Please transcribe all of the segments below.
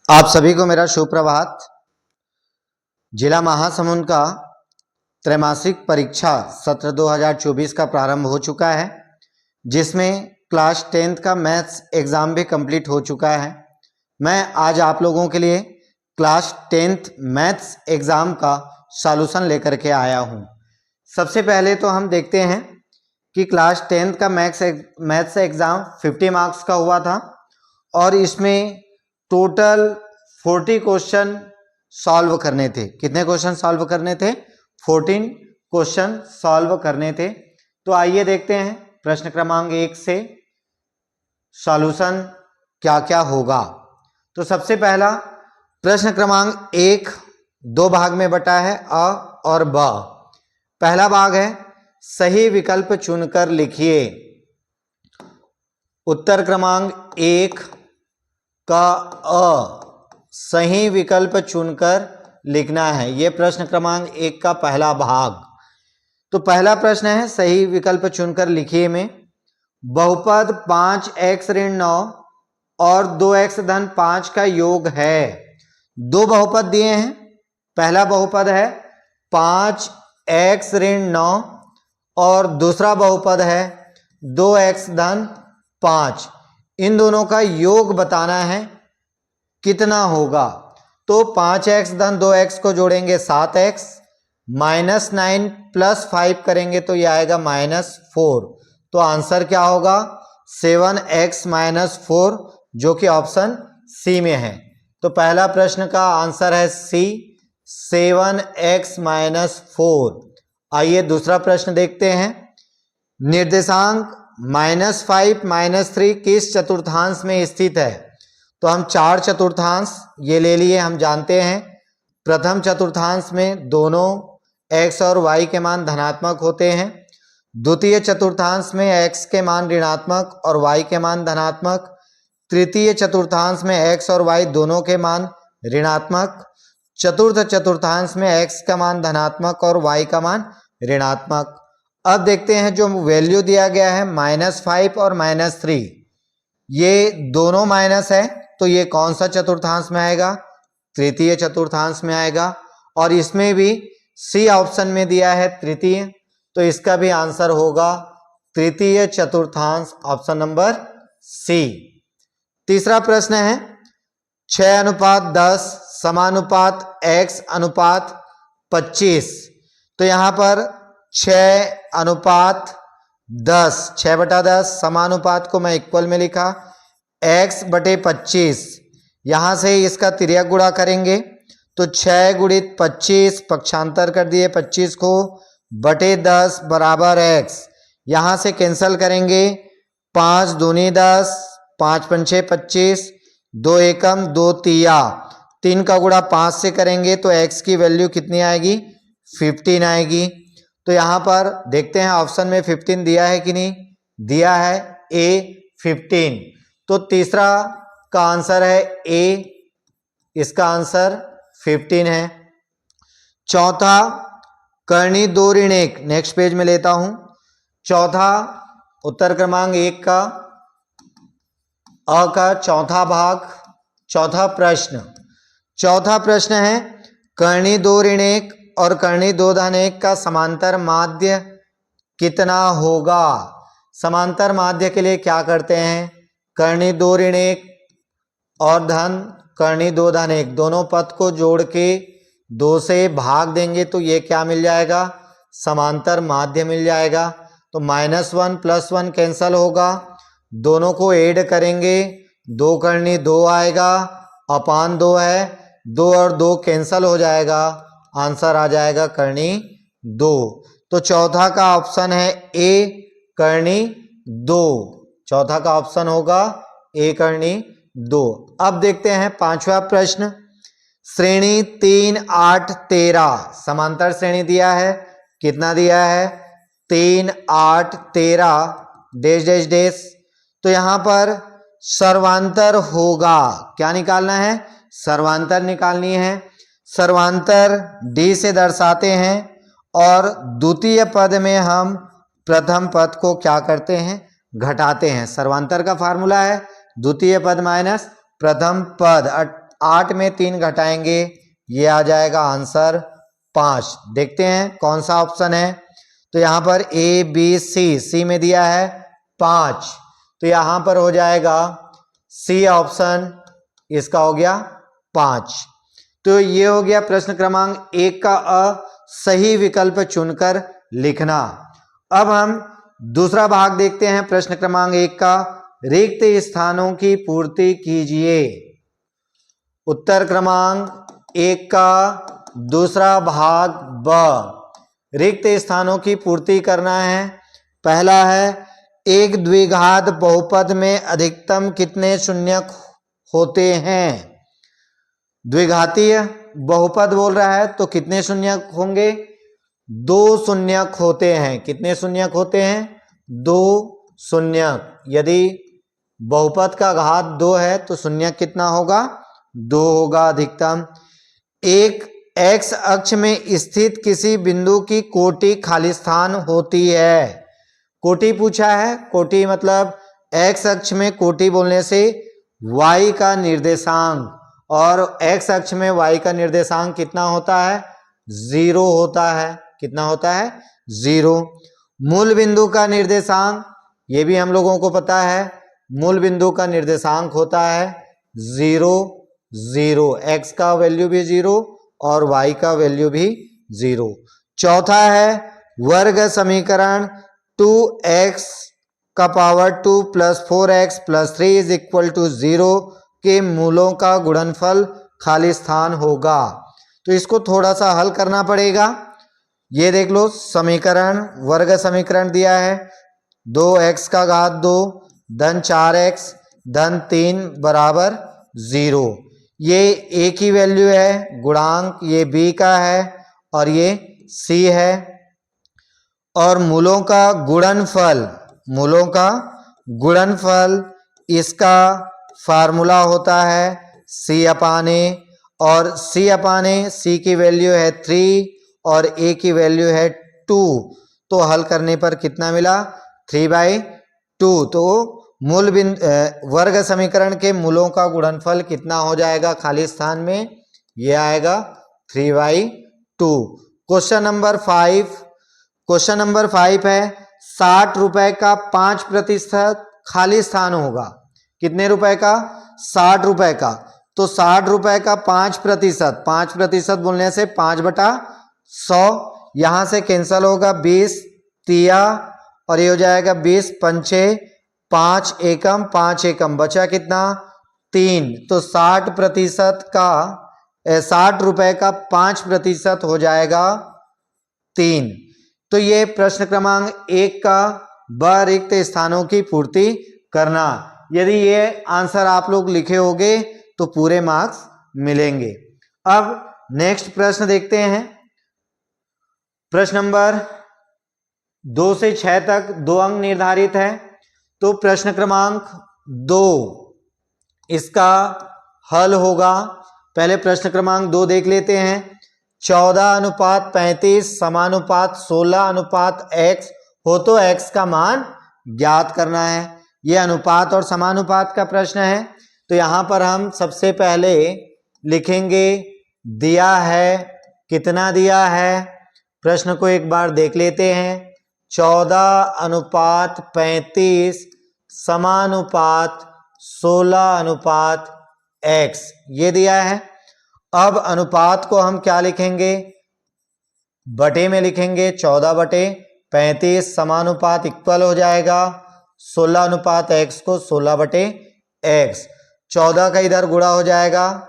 आप सभी को मेरा सुप्रभात। जिला महासमुंद का त्रैमासिक परीक्षा सत्र 2024 का प्रारंभ हो चुका है, जिसमें क्लास 10th का मैथ्स एग्ज़ाम भी कंप्लीट हो चुका है। मैं आज आप लोगों के लिए क्लास 10th मैथ्स एग्ज़ाम का सॉल्यूशन लेकर के आया हूं। सबसे पहले तो हम देखते हैं कि क्लास 10th का मैथ्स एग्ज़ाम 50 मार्क्स का हुआ था और इसमें टोटल 40 क्वेश्चन सॉल्व करने थे। कितने क्वेश्चन सॉल्व करने थे? 14 क्वेश्चन सॉल्व करने थे। तो आइए देखते हैं प्रश्न क्रमांक 1 से सॉल्यूशन क्या क्या होगा। तो सबसे पहला प्रश्न क्रमांक 1 दो भाग में बटा है, अ और ब। पहला भाग है सही विकल्प चुनकर लिखिए। उत्तर क्रमांक 1 का अ सही विकल्प चुनकर लिखना है। यह प्रश्न क्रमांक 1 का पहला भाग। तो पहला प्रश्न है सही विकल्प चुनकर लिखिए में बहुपद 5x ऋण 9 और 2x धन 5 का योग है। दो बहुपद दिए हैं। पहला बहुपद है 5x ऋण 9 और दूसरा बहुपद है 2x धन 5। इन दोनों का योग बताना है कितना होगा। तो 5x धन 2x को जोड़ेंगे 7x, -9 + 5 करेंगे तो यह आएगा -4। तो आंसर क्या होगा? 7x - 4, जो कि ऑप्शन सी में है। तो पहला प्रश्न का आंसर है सी, 7x - 4। आइए दूसरा प्रश्न देखते हैं। निर्देशांक -5 - 3 किस चतुर्थांश में स्थित है? तो हम चार चतुर्थांश ये ले लिए, हम जानते हैं। प्रथम चतुर्थांश में दोनों x और y के मान धनात्मक होते हैं। द्वितीय चतुर्थांश में x के मान ऋणात्मक और y के मान धनात्मक। तृतीय चतुर्थांश में x और y दोनों के मान ऋणात्मक। चतुर्थ चतुर्थांश में x का मान धनात्मक और y का मान ऋणात्मक। अब देखते हैं जो वैल्यू दिया गया है -5 और -3, ये दोनों माइनस है, तो ये कौन सा चतुर्थांश में आएगा? तृतीय चतुर्थांश में आएगा। और इसमें भी सी ऑप्शन में दिया है तृतीय, तो इसका भी आंसर होगा तृतीय चतुर्थांश, ऑप्शन नंबर सी। तीसरा प्रश्न है 6:10 समानुपात x अनुपात 25। तो यहां पर 6:10, 6/10 समानुपात को मैं इक्वल में लिखा, x/25। यहां से इसका तिर्यक गुणा करेंगे तो 6 × 25 पक्षांतर कर दिए 25 को, /10 बराबर x। यहां से कैंसल करेंगे 5 दूनी 10, 5 पंचे 25, 2 एकम 2 तिया, 3 का गुणा 5 से करेंगे तो x की वैल्यू कितनी आएगी? 15 आएगी। तो यहां पर देखते हैं ऑप्शन में 15 दिया है कि नहीं? दिया है, A 15। तो तीसरा का आंसर है A, इसका आंसर 15 है। चौथा कर्णी 2 ऋण 1, नेक्स्ट पेज में लेता हूं। चौथा उत्तर क्रमांक 1 का अ का चौथा भाग, चौथा प्रश्न। चौथा प्रश्न है कर्णी 2 ऋण 1 और कर्णी 2 धन 1 का समांतर माध्य कितना होगा? समांतर माध्य के लिए क्या करते हैं? कर्णी 2 ऋण 1 और धन कर्णी 2 धन 1 दोनों पद को जोड़ के 2 से भाग देंगे तो ये क्या मिल जाएगा? समांतर माध्य मिल जाएगा। तो -1 + 1 कैंसल होगा, दोनों को ऐड करेंगे 2 कर्णी 2 आएगा, अपान 2 है, 2 और 2 कैंसल हो जाएगा, आंसर आ जाएगा कर्णी 2। तो चौथा का ऑप्शन है ए कर्णी 2। चौथा का ऑप्शन होगा ए कर्णी 2। अब देखते हैं पांचवा प्रश्न। श्रेणी 3 8 13 समांतर श्रेणी दिया है। कितना दिया है? 3 8 13 डैश डैश डैश। तो यहां पर सर्वांतर होगा, क्या निकालना है? सर्वांतर निकालनी है। सर्वांतर डी से दर्शाते हैं और द्वितीय पद में हम प्रथम पद को क्या करते हैं? घटाते हैं। सर्वांतर का फार्मूला है द्वितीय पद माइनस प्रथम पद, 8 में 3 घटाएंगे, ये आ जाएगा आंसर 5। देखते हैं कौन सा ऑप्शन है। तो यहाँ पर ए बी सी में दिया है 5, तो यहाँ पर हो जाएगा सी ऑप्शन, इसका हो गया 5। तो ये हो गया प्रश्न क्रमांक 1 का सही विकल्प चुनकर लिखना। अब हम दूसरा भाग देखते हैं प्रश्न क्रमांक 1 का, रिक्त स्थानों की पूर्ति कीजिए। उत्तर क्रमांक 1 का दूसरा भाग ब, रिक्त स्थानों की पूर्ति करना है। पहला है, एक द्विघात बहुपद में अधिकतम कितने शून्यक होते हैं। द्विघातीय बहुपद बोल रहा है तो कितने शून्यक होंगे, 2 शून्यक होते हैं। कितने शून्यक होते हैं, 2 शून्यक। यदि बहुपद का घात 2 है तो शून्यक कितना होगा, 2 होगा अधिकतम। एक एक्स अक्ष में स्थित किसी बिंदु की कोटि खाली स्थान होती है। कोटि पूछा है, कोटि मतलब एक्स अक्ष में कोटि बोलने से y का निर्देशांक, और x अक्ष में y का निर्देशांक कितना होता है, 0 होता है। कितना होता है, 0। मूल बिंदु का निर्देशांक, ये भी हम लोगों को पता है, मूल बिंदु का निर्देशांक होता है 0 0। x का वैल्यू भी 0 और y का वैल्यू भी 0। चौथा है, वर्ग समीकरण 2x का power 2 plus 4x plus 3 is equal to 0 के मूलों का गुणनफल खाली स्थान होगा। तो इसको थोड़ा सा हल करना पड़ेगा। ये देख लो, समीकरण, वर्ग समीकरण दिया है 2x का घात 2 धन 4x धन 3 बराबर 0। ये a की वैल्यू है, गुणांक ये b का है और ये c है। और मूलों का गुणनफल, मूलों का गुणनफल, इसका फार्मूला होता है c अपान a, और c अपान a, c की वैल्यू है 3 और a की वैल्यू है 2। तो हल करने पर कितना मिला, 3/2। तो मूल वर्ग समीकरण के मूलों का गुणनफल कितना हो जाएगा खाली स्थान में, ये आएगा 3/2। क्वेश्चन नंबर 5, क्वेश्चन नंबर 5 है, 60 रुपए का 5% खाली स्थान होगा। कितने रुपए का, 60 रुपए का। तो 60 रुपए का 5%, 5% बोलने से 5/100, यहां से कैंसल होगा 20 तिया, और ये हो जाएगा 20 पंचे 5 एकम, 5 एकम, बचा कितना, 3। तो 60% का 60 रुपए का 5% हो जाएगा 3। तो ये प्रश्न क्रमांक 1 का ब, रिक्त स्थानों की पूर्ति करना। यदि ये आंसर आप लोग लिखे होंगे तो पूरे मार्क्स मिलेंगे। अब नेक्स्ट प्रश्न देखते हैं। प्रश्न नंबर 2 से 6 तक 2 अंक निर्धारित है। तो प्रश्न क्रमांक 2 इसका हल होगा। पहले प्रश्न क्रमांक 2 देख लेते हैं। 14:35 समानुपात 16:x हो तो x का मान ज्ञात करना है। यह अनुपात और समानुपात का प्रश्न है। तो यहां पर हम सबसे पहले लिखेंगे दिया है, कितना दिया है, प्रश्न को एक बार देख लेते हैं। 14:35 समानुपात 16:x ये दिया है। अब अनुपात को हम क्या लिखेंगे, बटे में लिखेंगे, 14/35 समानुपात इक्वल हो जाएगा 16:x को 16/x। 14 का इधर गुणा हो जाएगा,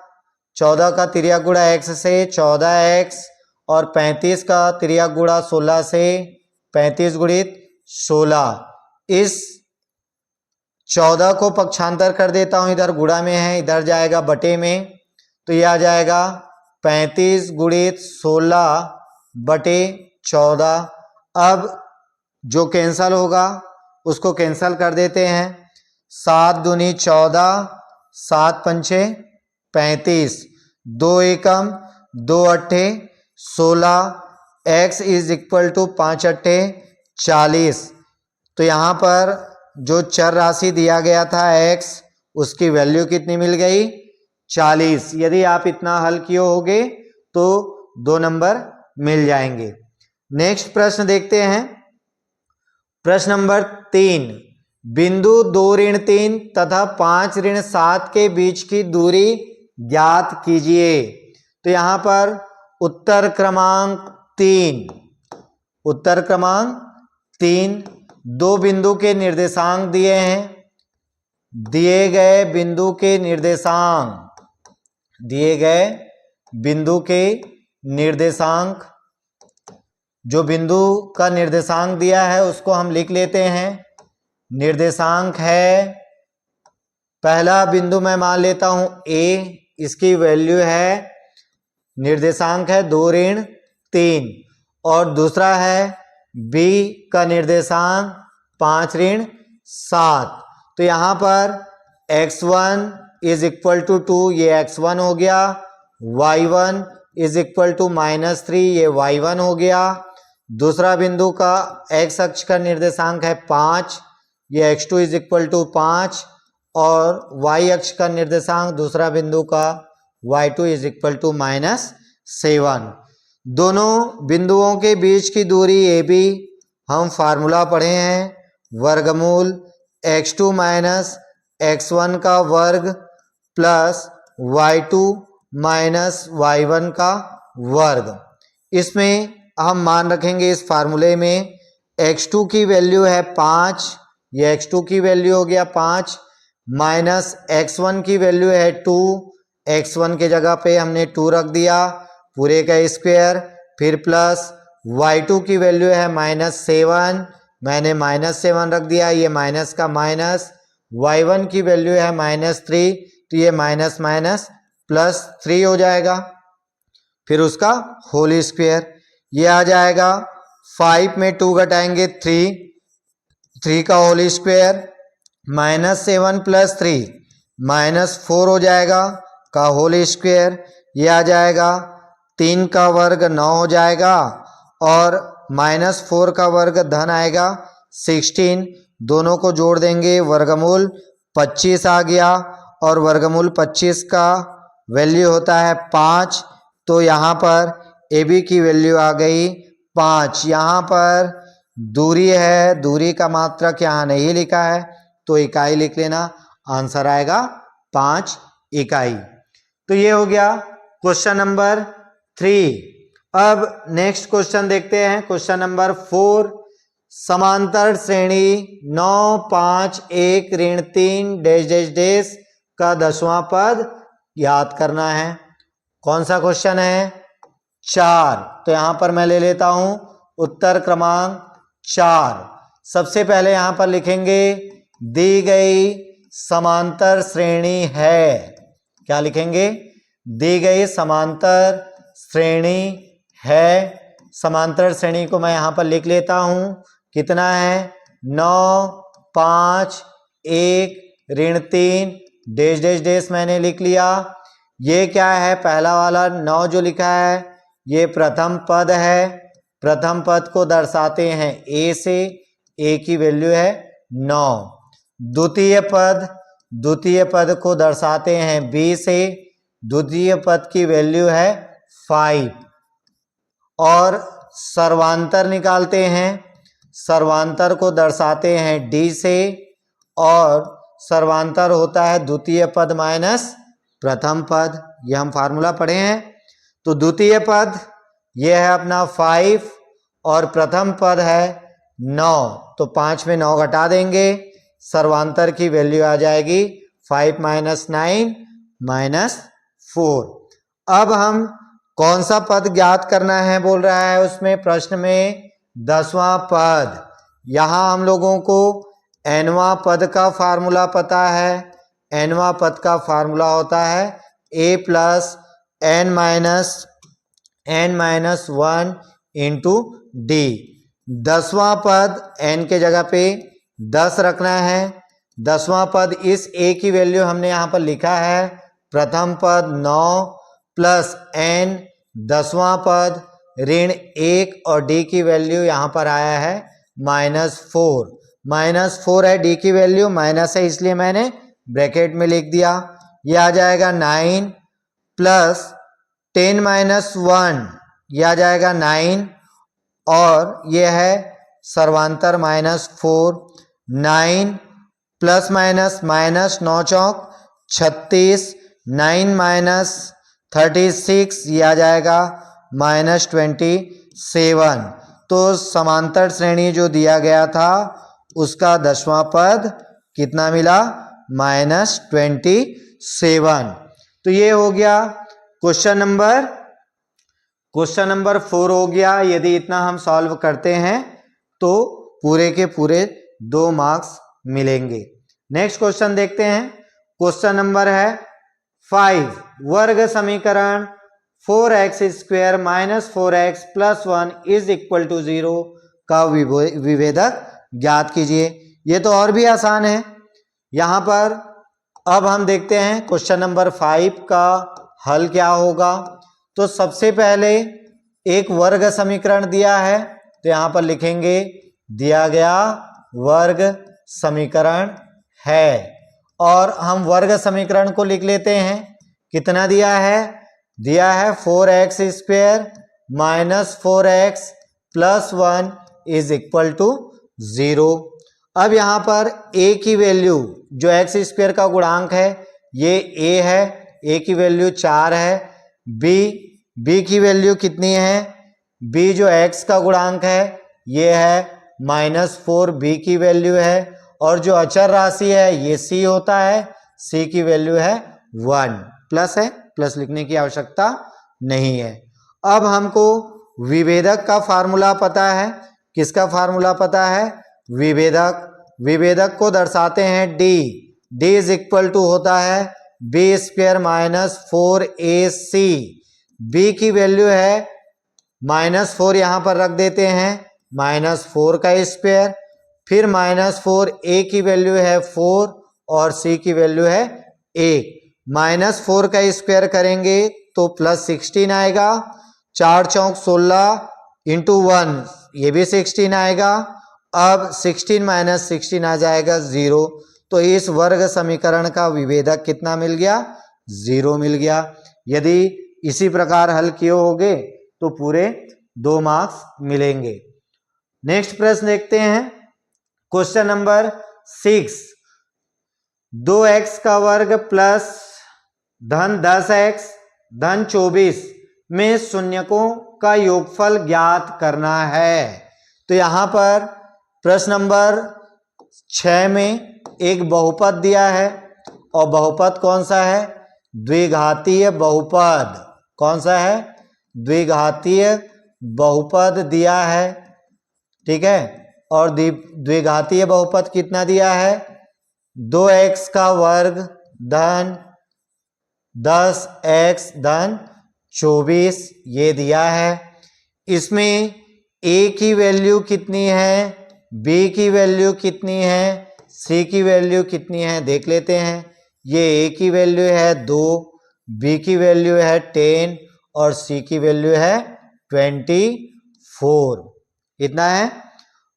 14 का तिर्यक गुणा x से 14x, और 35 का तिर्यक गुणा 16 से 35 गुणित 16। इस 14 को पक्षांतर कर देता हूं, इधर गुणा में है, इधर जाएगा बटे में। तो यह आ जाएगा 35 गुणित 16/14। अब जो कैंसल होगा उसको कैंसल कर देते हैं। 7 दूनी 14, 7 पंचे 35, 2 एकम 2 अट्ठे 16, x इज इक्वल टू 5 अट्ठे 40। तो यहाँ पर जो चर राशि दिया गया था x, उसकी वैल्यू कितनी मिल गई, 40। यदि आप इतना हल किए होगे तो 2 नंबर मिल जाएंगे। नेक्स्ट प्रश्न देखते हैं। प्रश्न नंबर 3, बिंदु 2 ऋण 3 तथा 5 ऋण 7 के बीच की दूरी ज्ञात कीजिए। तो यहां पर उत्तर क्रमांक 3, उत्तर क्रमांक 3, दो बिंदु के निर्देशांक दिए हैं। दिए गए बिंदु के निर्देशांक, दिए गए बिंदु के निर्देशांक, जो बिंदु का निर्देशांक दिया है उसको हम लिख लेते हैं। निर्देशांक है, पहला बिंदु मैं मान लेता हूं A, इसकी वैल्यू है, निर्देशांक है 2 ऋण 3, और दूसरा है B का निर्देशांक 5 ऋण 7। तो यहां पर x1 इज इक्वल टू 2, ये x1 हो गया। y1 इज इक्वल टू -3, ये y1 हो गया। दूसरा बिंदु का x अक्ष का निर्देशांक है 5, ये x2 इज इक्वल टू 5, और y अक्ष का निर्देशांक दूसरा बिंदु का y2 इज इक्वल टू -7। दोनों बिंदुओं के बीच की दूरी AB हम फार्मूला पढ़े हैं, वर्गमूल x2 माइनस x1 का वर्ग प्लस y2 माइनस y1 का वर्ग। इसमें हम मान रखेंगे इस फार्मूले में x2 की वैल्यू है 5, ये x2 की वैल्यू हो गया 5, माइनस x1 की वैल्यू है 2, x1 के जगह पे हमने 2 रख दिया पूरे का स्क्वायर, फिर प्लस y2 की वैल्यू है -7, मैंने -7 रख दिया, ये माइनस का माइनस, y1 की वैल्यू है -3, तो ये माइनस माइनस प्लस 3 हो जाएगा, फिर उसका होल स्क्वायर, ये आ जाएगा 5 में 2 घटाएंगे 3 का होल स्क्वायर, -7 प्लस 3 -4 हो जाएगा का होल स्क्वायर, ये आ जाएगा 3 का वर्ग 9 हो जाएगा, और -4 का वर्ग धन आएगा 16, दोनों को जोड़ देंगे, वर्गमूल 25 आ गया, और वर्गमूल 25 का वैल्यू होता है 5, तो यहाँ पर AB की वैल्यू आ गई 5। यहाँ पर दूरी है, दूरी का मात्रक यहाँ नहीं लिखा है तो इकाई लिख लेना, आंसर आएगा 5 इकाई। तो ये हो गया क्वेश्चन नंबर 3। अब नेक्स्ट क्वेश्चन देखते हैं, क्वेश्चन नंबर 4, समांतर श्रेणी 9 5 1 ऋण 3 डैश डैश डैश का 10वां पद याद करना है। कौन सा क्वेश्चन है? 4। तो यहां पर मैं ले लेता हूं उत्तर क्रमांक 4। सबसे पहले यहां पर लिखेंगे दी गई समांतर श्रेणी है, क्या लिखेंगे? दी गई समांतर श्रेणी है। समांतर श्रेणी को मैं यहां पर लिख लेता हूं, कितना है? 9 5 1 ऋण 3 डैश डैश डैश मैंने लिख लिया। ये क्या है? पहला वाला 9 जो लिखा है ये प्रथम पद है, प्रथम पद को दर्शाते हैं A से, A की वैल्यू है 9। द्वितीय पद को दर्शाते हैं B से, द्वितीय पद की वैल्यू है 5। और सर्वांतर निकालते हैं, सर्वांतर को दर्शाते हैं D से, और सर्वांतर होता है द्वितीय पद माइनस प्रथम पद, ये हम फार्मूला पढ़े हैं। तो द्वितीय पद ये है अपना 5 और प्रथम पद है 9, तो 5 में 9 घटा देंगे, सर्वांतर की वैल्यू आ जाएगी 5 - 9 - 4। अब हम कौन सा पद ज्ञात करना है बोल रहा है उसमें प्रश्न में? 10वां पद। यहां हम लोगों को nवां पद का फार्मूला पता है। nवां पद का फार्मूला होता है a + n - 1 × d। 10वां पद n के जगह पे 10 रखना है। 10वां पद इस a की वैल्यू हमने यहाँ पर लिखा है, प्रथम पद 9 प्लस n, 10वां पद ऋण 1 और d की वैल्यू यहाँ पर आया है -4 है, d की वैल्यू माइनस है इसलिए मैंने ब्रैकेट में लिख दिया। ये आ जाएगा 9 प्लस 10 माइनस 1 ये आ जाएगा 9 और ये है सर्वांतर -4 9 प्लस माइनस माइनस 9 चौक 36 9 माइनस 36 ये आ जाएगा -27। तो समांतर श्रेणी जो दिया गया था उसका 10वां पद कितना मिला -27। तो ये हो गया क्वेश्चन नंबर 4 हो गया। यदि इतना हम सॉल्व करते हैं तो पूरे के पूरे 2 मार्क्स मिलेंगे। नेक्स्ट क्वेश्चन देखते हैं। क्वेश्चन नंबर है 5 वर्ग समीकरण 4x² - 4x + 1 = 0 का विभेदक ज्ञात कीजिए। ये तो और भी आसान है। यहां पर अब हम देखते हैं क्वेश्चन नंबर 5 का हल क्या होगा। तो सबसे पहले एक वर्ग समीकरण दिया है तो यहां पर लिखेंगे दिया गया वर्ग समीकरण है और हम वर्ग समीकरण को लिख लेते हैं। कितना दिया है 4x² - 4x + 1 = 0। अब यहां पर a की वैल्यू जो x² का गुणांक है ये a है, a की वैल्यू 4 है। b की वैल्यू कितनी है, b जो x का गुणांक है ये है -4 b की वैल्यू है और जो अचर राशि है ये c होता है, c की वैल्यू है 1। प्लस है, प्लस लिखने की आवश्यकता नहीं है। अब हमको विभेदक का फार्मूला पता है। किसका फार्मूला पता है, विभेदक को दर्शाते हैं d = होता है b² - 4ac। b की वैल्यू है -4 यहां पर रख देते हैं, -4 का स्क्वायर, फिर -4 a की वैल्यू है 4 और c की वैल्यू है 1। -4 का स्क्वायर करेंगे तो +16 आएगा, 4 चौक 16 × 1 ये भी 16 आएगा। अब 16 - 16 आ जाएगा 0। तो इस वर्ग समीकरण का विभेदक कितना मिल गया, 0 मिल गया। यदि इसी प्रकार हल किए होगे तो पूरे 2 मार्क्स मिलेंगे। नेक्स्ट प्रश्न देखते हैं। क्वेश्चन नंबर 6 2x का वर्ग प्लस धन 10x धन 24 में शून्यकों का योगफल ज्ञात करना है। तो यहां पर प्रश्न नंबर 6 में एक बहुपद दिया है और बहुपद कौन सा है, द्विघातीय बहुपद। कौन सा है, द्विघातीय बहुपद दिया है, ठीक है। और द्विघातीय बहुपद कितना दिया है, 2x का वर्ग धन 10x धन 24 ये दिया है। इसमें a की वैल्यू कितनी है, b की वैल्यू कितनी है, c की वैल्यू कितनी है देख लेते हैं। ये a की वैल्यू है 2, b की वैल्यू है 10 और c की वैल्यू है 24, इतना है।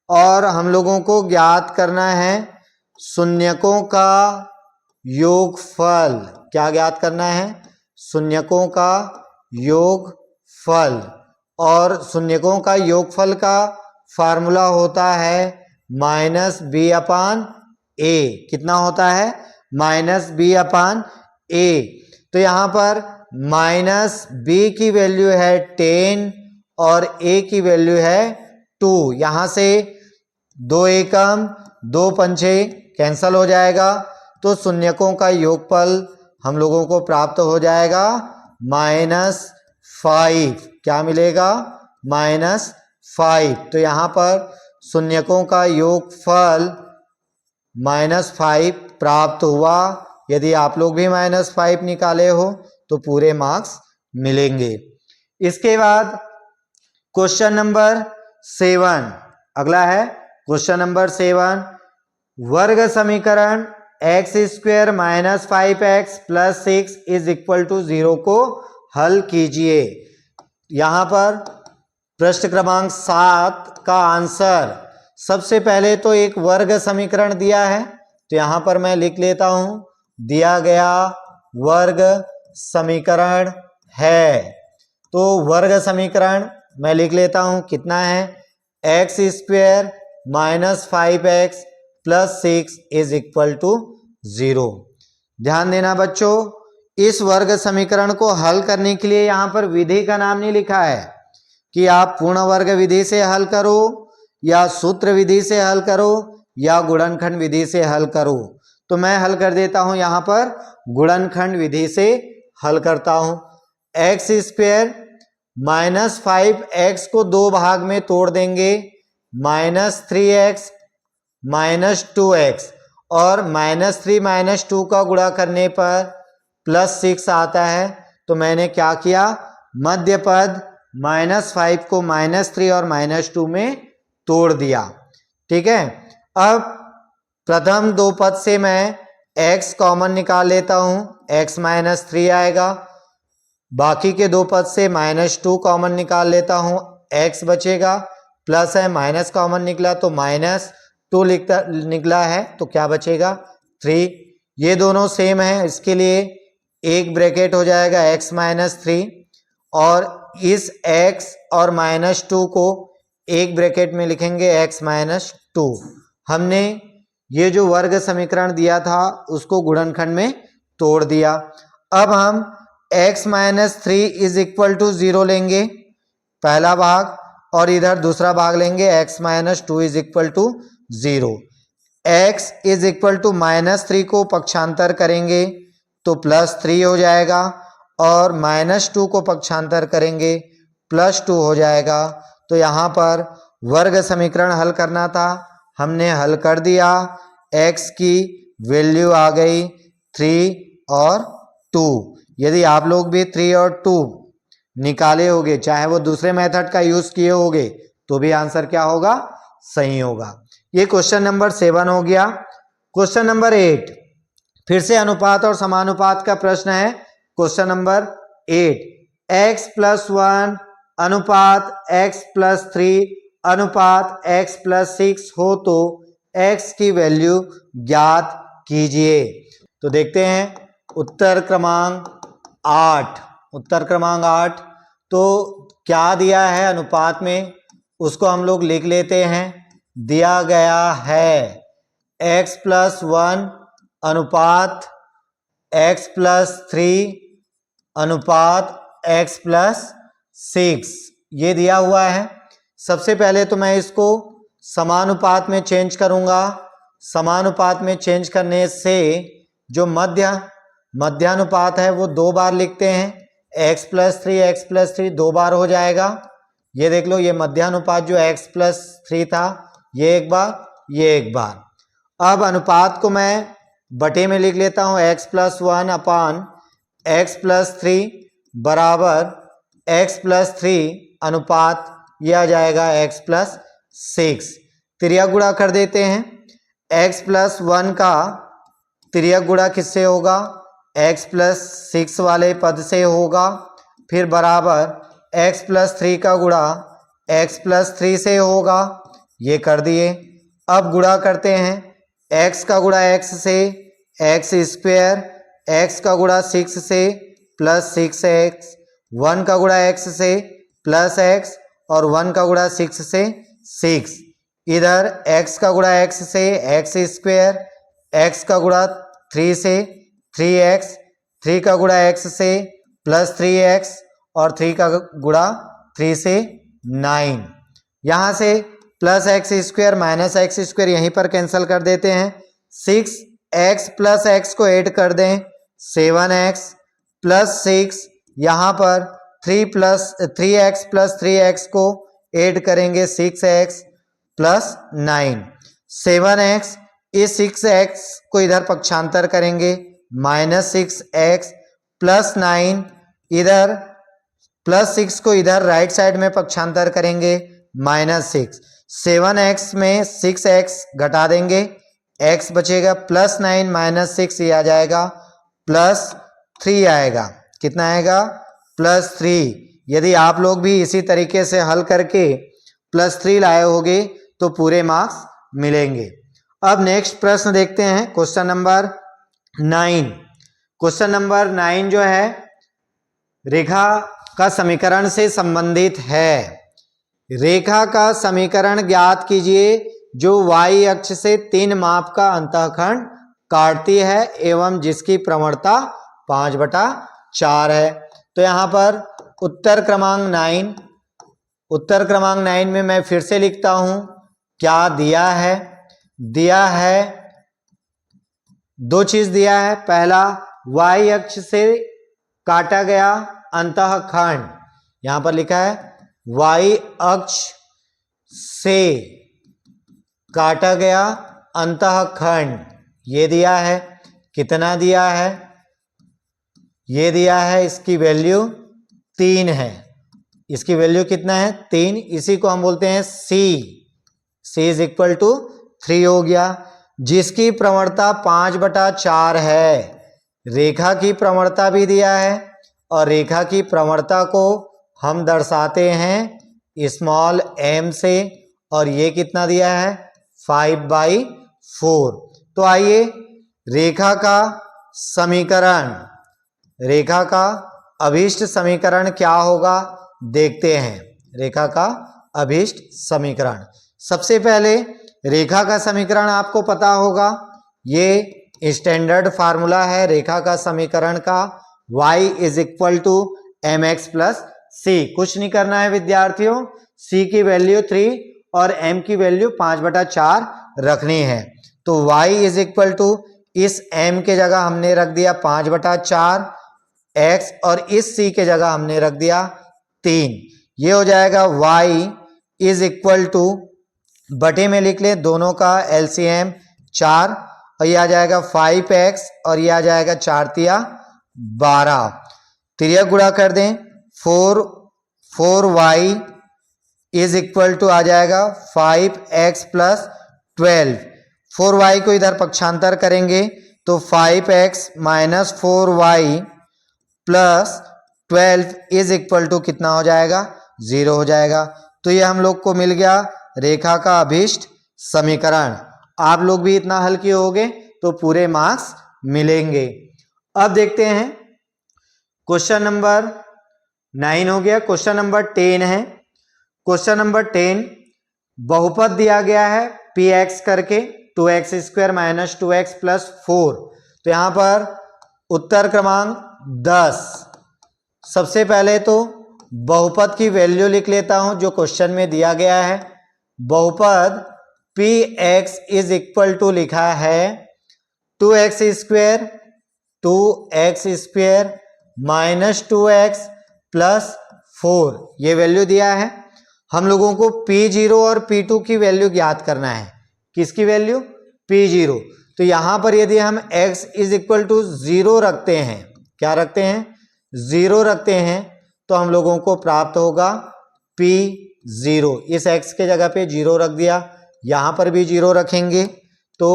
और हम लोगों को ज्ञात करना है शून्यकों का योगफल। क्या ज्ञात करना है, शून्यकों का योगफल। और शून्यकों का योगफल का फार्मूला होता है -b/a। कितना होता है, -b/a। तो यहां पर -b की वैल्यू है 10 और a की वैल्यू है 2। यहां से 2 एकम 2 पंचे कैंसल हो जाएगा तो शून्यकों का योगफल हम लोगों को प्राप्त हो जाएगा -5। क्या मिलेगा, -5। तो यहां पर शून्यकों का योगफल -5 प्राप्त हुआ। यदि आप लोग भी -5 निकाले हो तो पूरे मार्क्स मिलेंगे। इसके बाद क्वेश्चन नंबर 7 अगला है। क्वेश्चन नंबर 7 वर्ग समीकरण x² - 5x + 6 = 0 को हल कीजिए। यहां पर प्रश्न क्रमांक 7 का आंसर, सबसे पहले तो एक वर्ग समीकरण दिया है तो यहां पर मैं लिख लेता हूं दिया गया वर्ग समीकरण है। तो वर्ग समीकरण मैं लिख लेता हूं, कितना है, x square minus 5x plus 6 is equal to 0। ध्यान देना बच्चों, इस वर्ग समीकरण को हल करने के लिए यहां पर विधि का नाम नहीं लिखा है कि आप पूर्ण वर्ग विधि से हल करो या सूत्र विधि से हल करो या गुणनखंड विधि से हल करो। तो मैं हल कर देता हूं, यहां पर गुणनखंड विधि से हल करता हूं। एक्स स्क्वायर माइनस 5x को दो भाग में तोड़ देंगे, माइनस 3x माइनस 2x, और माइनस 3 माइनस 2 का गुणा करने पर प्लस 6 आता है। तो मैंने क्या किया, मध्य पद माइनस 5 को माइनस 3 और माइनस 2 में तोड़ दिया। ठीक है, अब प्रथम दो पद से मैं x कॉमन निकाल लेता हूं, x माइनस 3 आएगा। बाकी के दो पद से माइनस 2 कॉमन निकाल लेता हूं, x बचेगा, प्लस है माइनस कॉमन निकला तो माइनस 2 निकला है, तो क्या बचेगा 3। ये दोनों सेम है, इसके लिए एक ब्रैकेट हो जाएगा x माइनस 3, और इस x और माइनस 2 को एक ब्रैकेट में लिखेंगे x माइनस 2। हमने ये जो वर्ग समीकरण दिया था उसको गुणनखंड में तोड़ दिया। अब हम x minus 3 is equal to 0 लेंगे पहला भाग, और इधर दूसरा भाग लेंगे x minus 2 is equal to 0। x is equal to minus 3 को पक्षांतर करेंगे तो प्लस 3 हो जाएगा, और माइनस 2 को पक्षांतर करेंगे प्लस 2 हो जाएगा। तो यहाँ पर वर्ग समीकरण हल करना था, हमने हल कर दिया। x की वैल्यू आ गई 3 और 2। यदि आप लोग भी 3 और 2 निकाले होगे, चाहे वो दूसरे मेथड का यूज किए होगे, तो भी आंसर क्या होगा, सही होगा। ये क्वेश्चन नंबर 7 हो गया। क्वेश्चन नंबर 8 फिर से अनुपात और समानुपात का प्रश्न है। क्वेश्चन नंबर 8, x प्लस 1 अनुपात x प्लस 3 अनुपात x प्लस 6 हो तो x की वैल्यू ज्ञात कीजिए। तो देखते हैं उत्तर क्रमांक 8। उत्तर क्रमांक 8 तो क्या दिया है अनुपात में, उसको हम लोग लिख लेते हैं। दिया गया है x प्लस 1 अनुपात x प्लस 3 अनुपात x प्लस 6, ये दिया हुआ है। सबसे पहले तो मैं इसको समानुपात में चेंज करूंगा। समानुपात में चेंज करने से जो मध्यानुपात है वो दो बार लिखते हैं, x प्लस 3 दो बार हो जाएगा। ये देख लो, ये मध्यानुपात जो x प्लस 3 था, ये एक बार, ये एक बार। अब अनुपात को मैं बटे में लिख लेता हूं, x प्लस 1 अपान x प्लस 3 बराबर x प्लस 3 अनुपात यह आ जाएगा x प्लस 6। तिर्यक गुणा कर देते हैं। x प्लस 1 का तिर्यक गुणा किससे होगा, x प्लस 6 वाले पद से होगा। फिर बराबर x प्लस 3 का गुणा x प्लस 3 से होगा, ये कर दिए। अब गुणा करते हैं, x का गुणा x से x स्क्वायर, x का गुणा 6 से प्लस 6x, 1 का गुणा x से प्लस x, और 1 का गुणा 6 से 6। इधर x का गुणा x से x स्क्वायर, x का गुणा 3 से 3x, 3 का गुणा x से प्लस 3x, और 3 का गुणा 3 से 9। यहाँ से plus x square minus x square यहीं पर कैंसिल कर देते हैं। 6x प्लस एक्स को ऐड कर दें, 7x प्लस 6, यहाँ पर 3x प्लस 3x को ऐड करेंगे, 6x प्लस 9। 7x, इस 6x को इधर पक्षांतर करेंगे, माइनस 6x प्लस 9, इधर प्लस 6 को इधर राइट साइड में पक्षांतर करेंगे, माइनस 6। 7x में 6x घटा देंगे, x बचेगा प्लस 9 माइनस 6, ये आ जाएगा प्लस 3 आएगा। कितना आएगा, प्लस 3। यदि आप लोग भी इसी तरीके से हल करके प्लस 3 लाए होगे तो पूरे मार्क्स मिलेंगे। अब नेक्स्ट प्रश्न देखते हैं, क्वेश्चन नंबर 9। क्वेश्चन नंबर 9 जो है रेखा का समीकरण से संबंधित है। रेखा का समीकरण ज्ञात कीजिए जो y अक्ष से 3 माप का अंतःखंड काटती है एवं जिसकी प्रवणता 5/4 है। तो यहां पर उत्तर क्रमांक 9 में मैं फिर से लिखता हूं क्या दिया है दो चीज दिया है। पहला y अक्ष से काटा गया अंतःखंड, यहां पर लिखा है y अक्ष से काटा गया अंतःखंड, ये दिया है। कितना दिया है? ये दिया है, इसकी वैल्यू 3 है। इसकी वैल्यू कितना है? 3। इसी को हम बोलते हैं c इज इक्वल टू 3 हो गया। जिसकी प्रवणता 5/4 है। रेखा की प्रवणता भी दिया है और रेखा की प्रवणता को हम दर्शाते हैं स्मॉल m से, और ये कितना दिया है? 5/4। तो आइए रेखा का अभीष्ट समीकरण क्या होगा देखते हैं। रेखा का अभीष्ट समीकरण, सबसे पहले रेखा का समीकरण आपको पता होगा, ये स्टैंडर्ड फार्मूला है रेखा का समीकरण का, y is equal to mx plus c। कुछ नहीं करना है विद्यार्थियों, c की वैल्यू 3 और m की वैल्यू 5/4 रखनी है। तो y इज इक्वल टू इस m के जगह हमने रख दिया 5/4 x और इस c के जगह हमने रख दिया 3। ये हो जाएगा y इज इक्वल टू, बटे में लिख ले दोनों का एलसीएम 4, और ये आ जाएगा 5x और ये आ जाएगा 4×3 = 12। तिर्यक गुणा कर दें 4y इज इक्वल टू आ जाएगा 5x प्लस 12। 4y को इधर पक्षांतर करेंगे तो 5x minus 4y plus 12 is equal to कितना हो जाएगा? 0 हो जाएगा। तो ये हम लोग को मिल गया रेखा का अभीष्ट समीकरण। आप लोग भी इतना हल किए होगे तो पूरे मार्क्स मिलेंगे। अब देखते हैं क्वेश्चन नंबर 9 हो गया। क्वेश्चन नंबर 10 है। क्वेश्चन नंबर 10 बहुपद दिया गया है px करके 2x² माइनस 2x प्लस 4। तो यहां पर उत्तर क्रमांक 10, सबसे पहले तो बहुपद की वैल्यू लिख लेता हूं जो क्वेश्चन में दिया गया है। बहुपद px इज इक्वल टू लिखा है 2x² माइनस 2x प्लस 4, ये वैल्यू दिया है। हम लोगों को p0 और p2 की वैल्यू ज्ञात करना है। किसकी वैल्यू? p0। तो यहां पर यदि हम x इज इक्वल टू 0 रखते हैं, क्या रखते हैं? 0 रखते हैं, तो हम लोगों को प्राप्त होगा p0। इस x के जगह पे 0 रख दिया, यहां पर भी 0 रखेंगे तो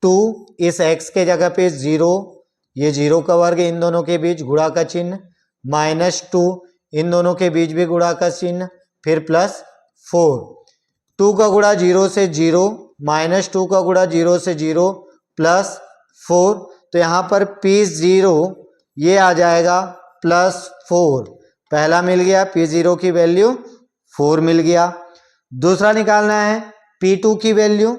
2 इस x के जगह पे 0, ये 0 का वर्ग इन दोनों के बीच गुणा का चिन्ह, माइनस 2 इन दोनों के बीच भी गुणा का चिन्ह, फिर प्लस 4। 2 का गुणा 0 से 0, माइनस 2 का गुणा 0 से 0 प्लस 4। तो यहाँ पर p0 ये आ जाएगा प्लस 4। पहला मिल गया, p0 की वैल्यू 4 मिल गया। दूसरा निकालना है p2 की वैल्यू।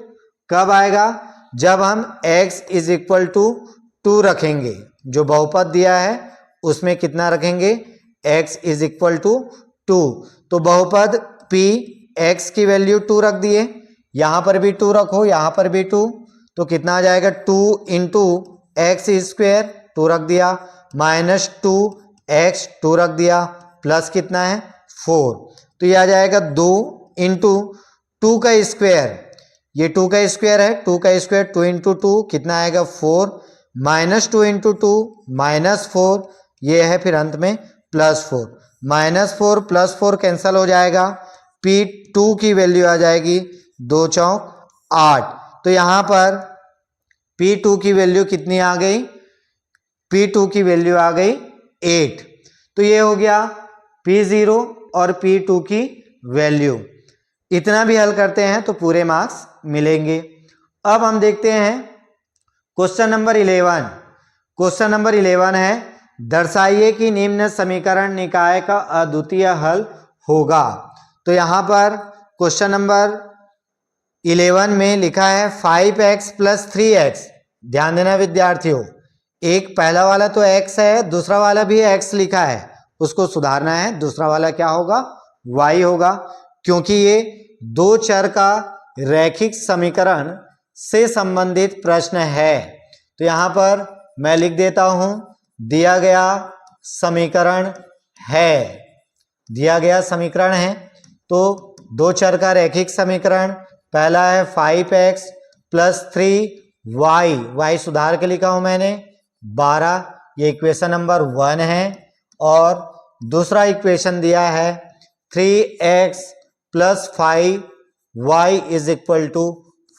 कब आएगा? जब हम x इज इक्वल टू 2 रखेंगे। जो बहुपद दिया है उसमें कितना रखेंगे? x is equal to 2। तो बहुपद p x की वैल्यू 2 रख दिए, यहां पर भी 2 रखो, यहां पर भी 2, तो कितना आ जाएगा? 2 इंटू x² 2 रख दिया, माइनस 2x 2 रख दिया, प्लस कितना है? 4। तो ये आ जाएगा 2 इंटू 2 का स्क्वायर, ये 2 का स्क्वायर है, 2 का स्क्वायर 2 इंटू 2 कितना आएगा? 4, माइनस 2 इंटू 2 माइनस 4, ये है फिर अंत में प्लस 4, माइनस 4 प्लस 4 कैंसल हो जाएगा। p2 की वैल्यू आ जाएगी 2 चौक 8। तो यहां पर p2 की वैल्यू कितनी आ गई? p2 की वैल्यू आ गई 8। तो ये हो गया p0 और p2 की वैल्यू। इतना भी हल करते हैं तो पूरे मार्क्स मिलेंगे। अब हम देखते हैं क्वेश्चन नंबर 11। क्वेश्चन नंबर 11 है, दर्शाइए कि निम्न समीकरण निकाय का अद्वितीय हल होगा। तो यहाँ पर क्वेश्चन नंबर 11 में लिखा है 5x + 3x। ध्यान देना विद्यार्थियों, एक पहला वाला तो x है, दूसरा वाला भी x लिखा है, उसको सुधारना है। दूसरा वाला क्या होगा? y होगा, क्योंकि ये दो चर का रैखिक समीकरण से संबंधित प्रश्न है। तो यहां पर मैं लिख देता हूं, दिया गया समीकरण है, दिया गया समीकरण है। तो दो चर का रैखिक समीकरण, पहला है 5x + 3y, y सुधार के लिखा हूं मैंने 12, ये इक्वेशन नंबर 1 है। और दूसरा इक्वेशन दिया है 3x + 5y =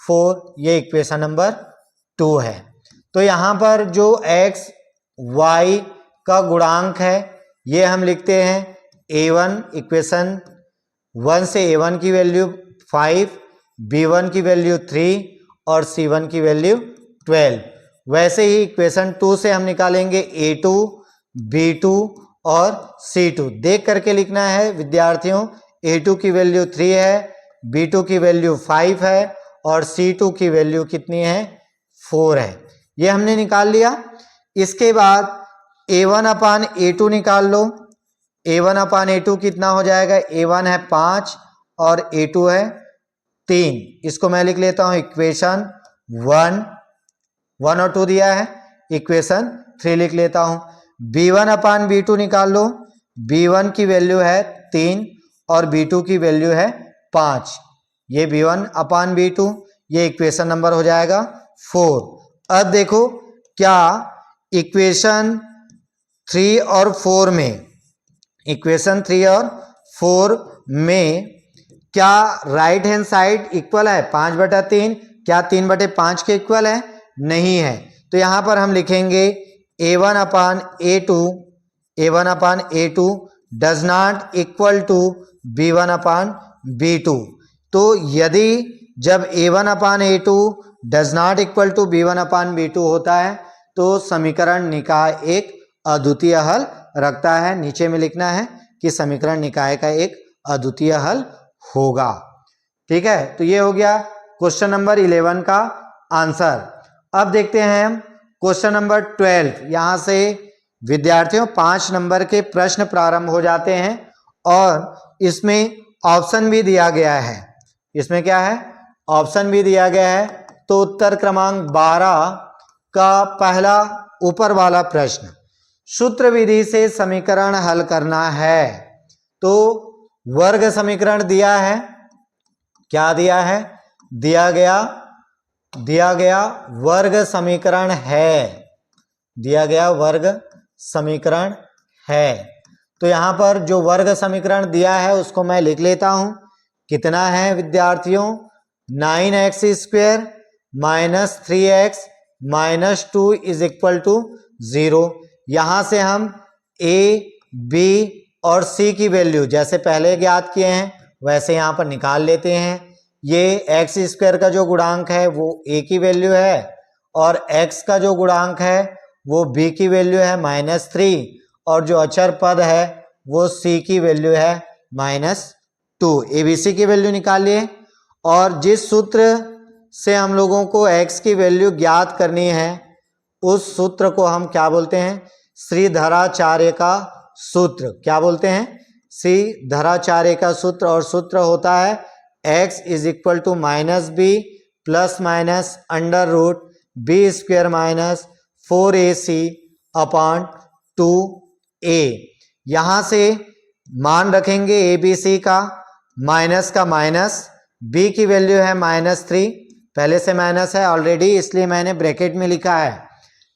4, ये इक्वेशन नंबर 2 है। तो यहां पर जो x y का गुणांक है ये हम लिखते हैं a1, इक्वेशन 1 से a1 की वैल्यू 5, b1 की वैल्यू 3 और c1 की वैल्यू 12। वैसे ही इक्वेशन 2 से हम निकालेंगे a2, b2 और c2। देख करके लिखना है विद्यार्थियों, a2 की वैल्यू 3 है, b2 की वैल्यू 5 है और c2 की वैल्यू कितनी है? 4 है। ये हमने निकाल लिया। इसके बाद a1/a2 निकाल लो। a1/a2 कितना हो जाएगा? a1 है 5 और a2 है 3। इसको मैं लिख लेता हूं इक्वेशन 1 और 2 दिया है, इक्वेशन 3 लिख लेता हूं। b1/b2 निकाल लो। b1 की वैल्यू है 3 और b2 की वैल्यू है 5। ये b1/b2, ये इक्वेशन नंबर हो जाएगा 4। अब देखो क्या इक्वेशन 3 और 4 में, इक्वेशन 3 और 4 में क्या राइट हैंड साइड इक्वल है? 5/3। क्या 3/5 के इक्वल है? नहीं है। तो यहां पर हम लिखेंगे a1/a2 does not equal to b1/b2। तो यदि जब a1/a2 does not equal to b1/b2 होता है तो समीकरण निकाय एक अद्वितीय हल रखता है। नीचे में लिखना है कि समीकरण निकाय का एक अद्वितीय हल होगा। ठीक है, तो ये हो गया क्वेश्चन नंबर 11 का आंसर। अब देखते हैं हम क्वेश्चन नंबर 12। यहां से विद्यार्थियों 5 नंबर के प्रश्न प्रारंभ हो जाते हैं और इसमें ऑप्शन भी दिया गया है। इसमें क्या है? ऑप्शन भी दिया गया है। तो उत्तर क्रमांक 12 का पहला ऊपर वाला प्रश्न, सूत्र विधि से समीकरण हल करना है। तो वर्ग समीकरण दिया है, क्या दिया है? दिया गया वर्ग समीकरण है, दिया गया वर्ग समीकरण है। तो यहां पर जो वर्ग समीकरण दिया है उसको मैं लिख लेता हूं। कितना है विद्यार्थियों? 9x² - 3x - 2 = 0। यहां से हम a, b और c की वैल्यू जैसे पहले ज्ञात किए हैं वैसे यहां पर निकाल लेते हैं। ये x² का जो गुणांक है वो a की वैल्यू है और x का जो गुणांक है वो b की वैल्यू है -3 और जो अचर पद है वो c की वैल्यू है -2। abc की वैल्यू निकालिए और जिस सूत्र से हम लोगों को x की वैल्यू ज्ञात करनी है उस सूत्र को हम क्या बोलते हैं? श्रीधराचार्य का सूत्र। क्या बोलते हैं? श्रीधराचार्य का सूत्र। और सूत्र होता है x = -b ± √b² - 4ac/2a। यहां से मान रखेंगे ए बी सी का, माइनस का माइनस, b की वैल्यू है -3, पहले से माइनस है ऑलरेडी इसलिए मैंने ब्रैकेट में लिखा है।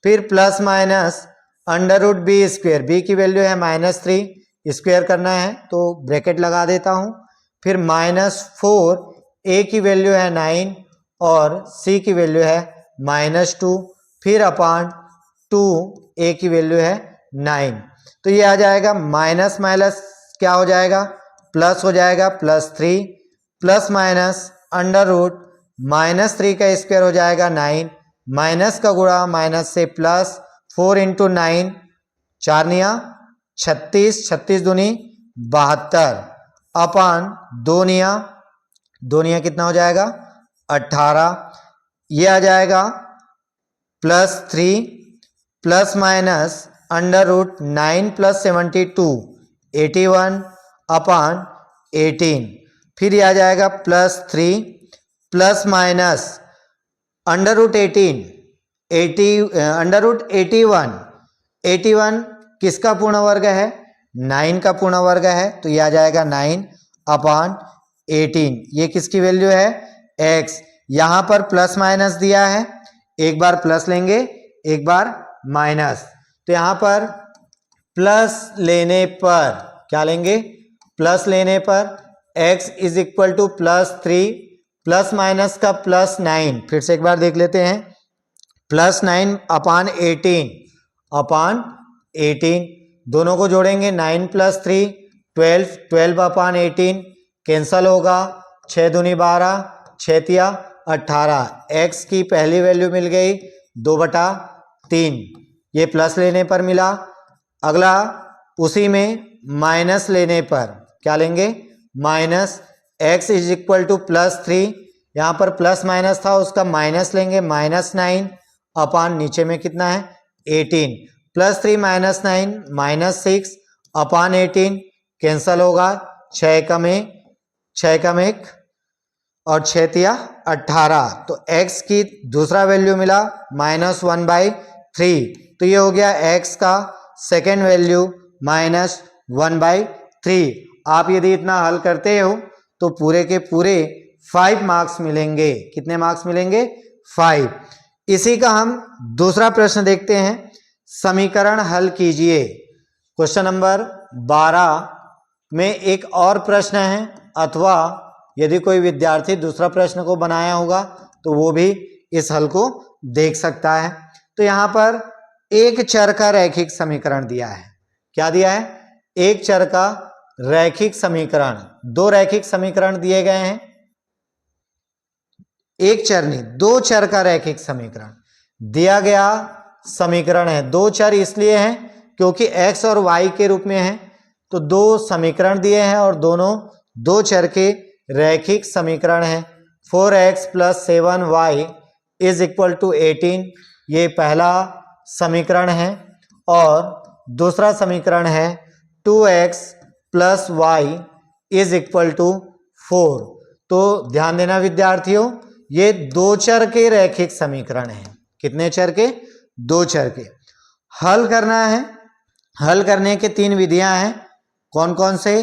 फिर प्लस माइनस √b², b की वैल्यू है -3, स्क्वायर करना है तो ब्रैकेट लगा देता हूं। फिर -4, a की वैल्यू है 9 और c की वैल्यू है -2, फिर अपॉन 2, a की वैल्यू है 9। तो ये आ जाएगा माइनस माइनस क्या हो जाएगा? प्लस हो जाएगा, +3 प्लस माइनस √-3 का स्क्वायर हो जाएगा 9, माइनस का गुणा माइनस से प्लस 4 इंटू 9, 4 निया 36, 36 दूनी 72 अपन 2 निया कितना हो जाएगा 18। ये आ जाएगा +3 प्लस माइनस अंडर रूट 9 + 72 81 अपन 18। फिर ये आ जाएगा +3 plus minus under root 18 under root 81 81 किसका पूर्ण वर्ग है 9 का पूर्ण वर्ग है, तो ये आ जाएगा 9 अपन 18। ये किसकी वैल्यू है x। यहां पर प्लस माइनस दिया है, एक बार प्लस लेंगे एक बार माइनस, तो यहां पर प्लस लेने पर क्या लेंगे प्लस लेने पर x is equal to +3 plus minus का +9, फिर से एक बार देख लेते हैं +9 अपन 18 दोनों को जोड़ेंगे 9 + 3 12 12 अपन 18 कैंसल होगा 6 दूनी 12 6 तिया 18। x की पहली वैल्यू मिल गई 2/3, ये प्लस लेने पर मिला। अगला उसी में माइनस लेने पर क्या लेंगे minus x is equal to +3, यहाँ पर प्लस माइनस था उसका माइनस लेंगे -9 अपान नीचे में कितना है 18 +3 -9 -6 अपान 18 कैंसल होगा 6 कम 1 और 6 तिया 18, तो x की दूसरा वैल्यू मिला -1/3, तो ये हो गया x का सेकेंड वैल्यू -1/3। आप यदि इतना हल करते हो तो पूरे के पूरे 5 मार्क्स मिलेंगे। कितने मार्क्स मिलेंगे 5। इसी का हम दूसरा प्रश्न देखते हैं। समीकरण हल कीजिए। क्वेश्चन नंबर 12 में एक और प्रश्न है, अथवा यदि कोई विद्यार्थी दूसरा प्रश्न को बनाया होगा तो वो भी इस हल को देख सकता है। तो यहाँ पर एक चर का रैखिक समीकरण दिया है। क्या दिया है एक चर का रैखिक समीकरण, दो रैखिक समीकरण दिए गए हैं, एक चर नहीं दो चर का रैखिक समीकरण दिया गया समीकरण है। दो चर इसलिए हैं क्योंकि x और y के रूप में है, तो दो समीकरण दिए हैं और दोनों दो चर के रैखिक समीकरण हैं। 4x + 7y is equal to 18, ये पहला समीकरण है, और दूसरा समीकरण है 2x + y is equal to 4। तो ध्यान देना विद्यार्थियों, ये दो चर के रैखिक समीकरण हैं। कितने चर के दो चर के। हल करना है, हल करने के 3 विधियां हैं। कौन कौन से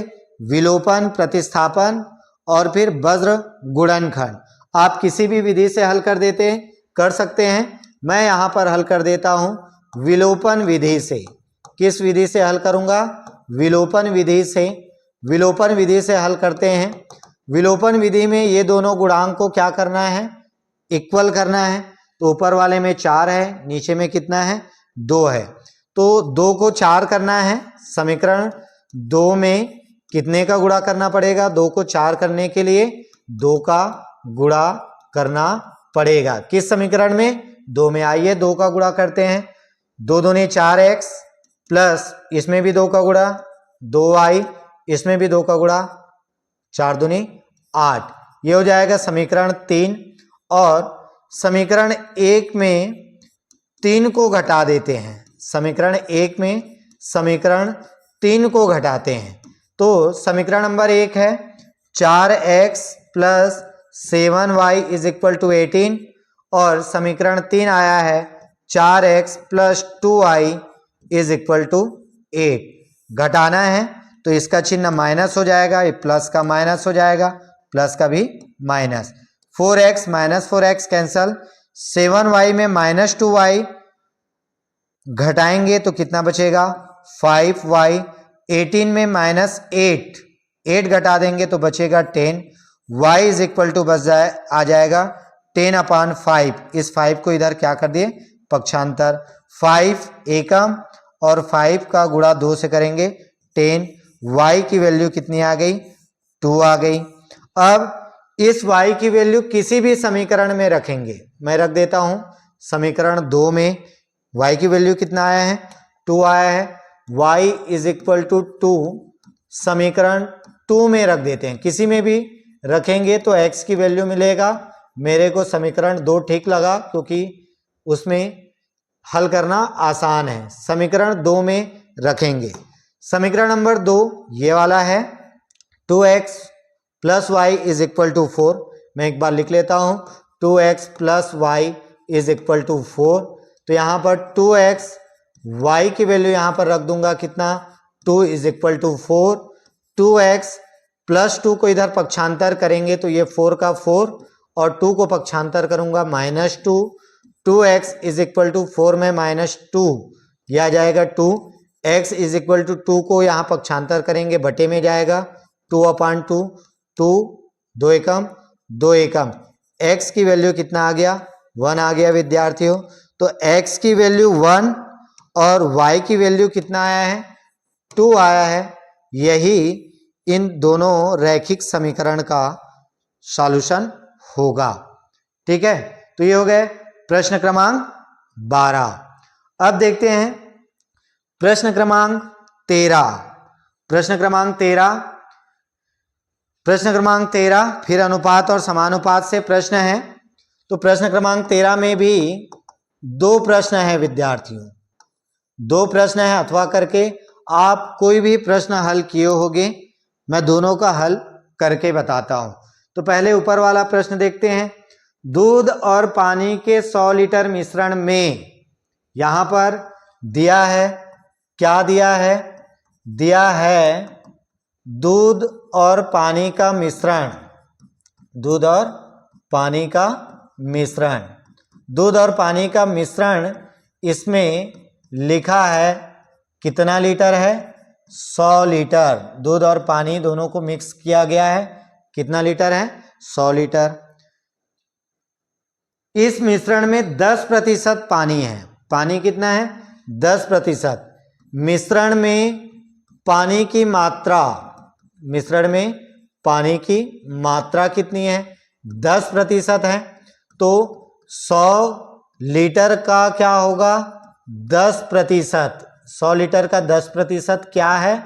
विलोपन, प्रतिस्थापन और फिर वज्र गुणनखंड। आप किसी भी विधि से हल कर सकते हैं। मैं यहां पर हल कर देता हूं विलोपन विधि से। किस विधि से हल करूंगा विलोपन विधि से। विलोपन विधि से हल करते हैं। विलोपन विधि में ये दोनों गुणांक को क्या करना है इक्वल करना है। तो ऊपर वाले में 4 है, नीचे में कितना है 2 है, तो 2 को 4 करना है। समीकरण 2 में कितने का गुणा करना पड़ेगा 2 को 4 करने के लिए 2 का गुणा करना पड़ेगा। किस समीकरण में 2 में। आइए 2 का गुणा करते हैं। 2 दूनी 4x प्लस इसमें भी 2 का गुणा 2y, इसमें भी 2 का गुणा 4 दूनी 8, ये हो जाएगा समीकरण 3। और समीकरण 1 में 3 को घटा देते हैं। समीकरण 1 में समीकरण 3 को घटाते हैं, तो समीकरण नंबर 1 है 4x + 7y is equal to 18, और समीकरण 3 आया है 4x + 2y is equal to 8। घटाना है तो इसका चिन्ह माइनस हो जाएगा, ये प्लस का माइनस हो जाएगा, प्लस का भी minus. 4x - 4x cancel, 7y में -2y घटाएंगे तो कितना बचेगा 5y, 18 में -8 घटा देंगे तो बचेगा 10, y इज इक्वल टू आ जाएगा 10/5। इस 5 को इधर क्या कर दिए पक्षांतर, 5 एकम और 5 का गुणा 2 से करेंगे 10, y की वैल्यू कितनी आ गई 2 आ गई। अब इस y की वैल्यू किसी भी समीकरण में रखेंगे। मैं रख देता हूं समीकरण 2 में y की वैल्यू कितना आया है, 2 आया है। y इज इक्वल टू 2 समीकरण 2 में रख देते हैं, किसी में भी रखेंगे तो x की वैल्यू मिलेगा। मेरे को समीकरण 2 ठीक लगा क्योंकि उसमें हल करना आसान है। समीकरण 2 में रखेंगे। समीकरण नंबर 2 ये वाला है, 2x plus y is equal to 4। मैं एक बार लिख लेता हूं, 2x plus y is equal to 4। तो यहां पर 2x, y की वैल्यू यहां पर रख दूंगा कितना, 2 is equal to 4। 2x plus 2 को इधर पक्षांतर करेंगे तो ये 4 का 4 और 2 को पक्षांतर करूंगा -2। 2x इज इक्वल टू 4 में -2 यह आ जाएगा 2। x इज इक्वल टू 2 को यहाँ पक्षांतर करेंगे, बटे में जाएगा 2/2। 2 2 एकम 2 एकम, x की वैल्यू कितना आ गया, 1 आ गया विद्यार्थियों। तो x की वैल्यू 1 और y की वैल्यू कितना आया है, 2 आया है। यही इन दोनों रैखिक समीकरण का सॉल्यूशन होगा। ठीक है, तो ये हो गए प्रश्न क्रमांक 12। अब देखते हैं प्रश्न क्रमांक 13। प्रश्न क्रमांक 13 फिर अनुपात और समानुपात से प्रश्न है। तो प्रश्न क्रमांक 13 में भी 2 प्रश्न है विद्यार्थियों, 2 प्रश्न है। अथवा करके आप कोई भी प्रश्न हल किए होंगे, मैं दोनों का हल करके बताता हूं। तो पहले ऊपर वाला प्रश्न देखते हैं। दूध और पानी के 100 लीटर मिश्रण में, यहां पर दिया है, क्या दिया है, दिया है दूध और पानी का मिश्रण। दूध और पानी का मिश्रण, दूध और पानी का मिश्रण, इसमें लिखा है कितना लीटर है, 100 लीटर। दूध और पानी दोनों को मिक्स किया गया है, कितना लीटर है, 100 लीटर। इस मिश्रण में 10% पानी है। पानी कितना है, 10%। मिश्रण में पानी की मात्रा, मिश्रण में पानी की मात्रा कितनी है, 10% है। तो 100 लीटर का क्या होगा, 10%। 100 लीटर का 10% क्या है,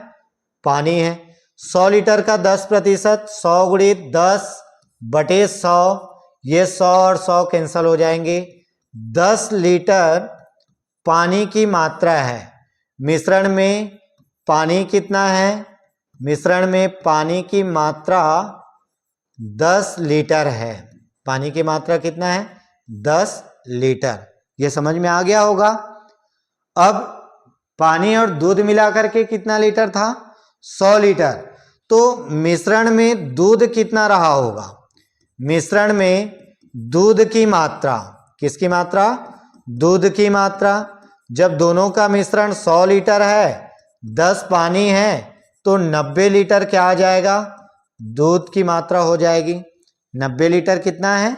पानी है। 100 लीटर का 10%, 100 गुणित 10 बटे 100, ये 100 और 100 कैंसिल हो जाएंगे। 10 लीटर पानी की मात्रा है। मिश्रण में पानी कितना है, मिश्रण में पानी की मात्रा 10 लीटर है। पानी की मात्रा कितना है, 10 लीटर। ये समझ में आ गया होगा। अब पानी और दूध मिलाकर के कितना लीटर था, 100 लीटर। तो मिश्रण में दूध कितना रहा होगा, मिश्रण में दूध की मात्रा, किसकी मात्रा, दूध की मात्रा। जब दोनों का मिश्रण 100 लीटर है, 10 पानी है, तो 90 लीटर क्या आ जाएगा, दूध की मात्रा हो जाएगी। 90 लीटर कितना है,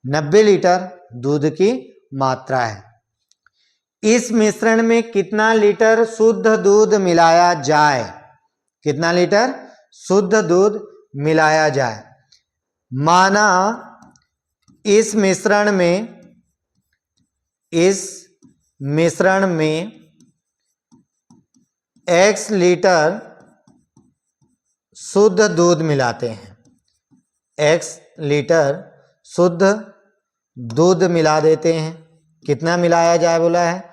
90 लीटर दूध की मात्रा है। इस मिश्रण में कितना लीटर शुद्ध दूध मिलाया जाए, कितना लीटर शुद्ध दूध मिलाया जाए। माना इस मिश्रण में x लीटर शुद्ध दूध मिलाते हैं, x लीटर शुद्ध दूध मिला देते हैं। कितना मिलाया जाए बोला है,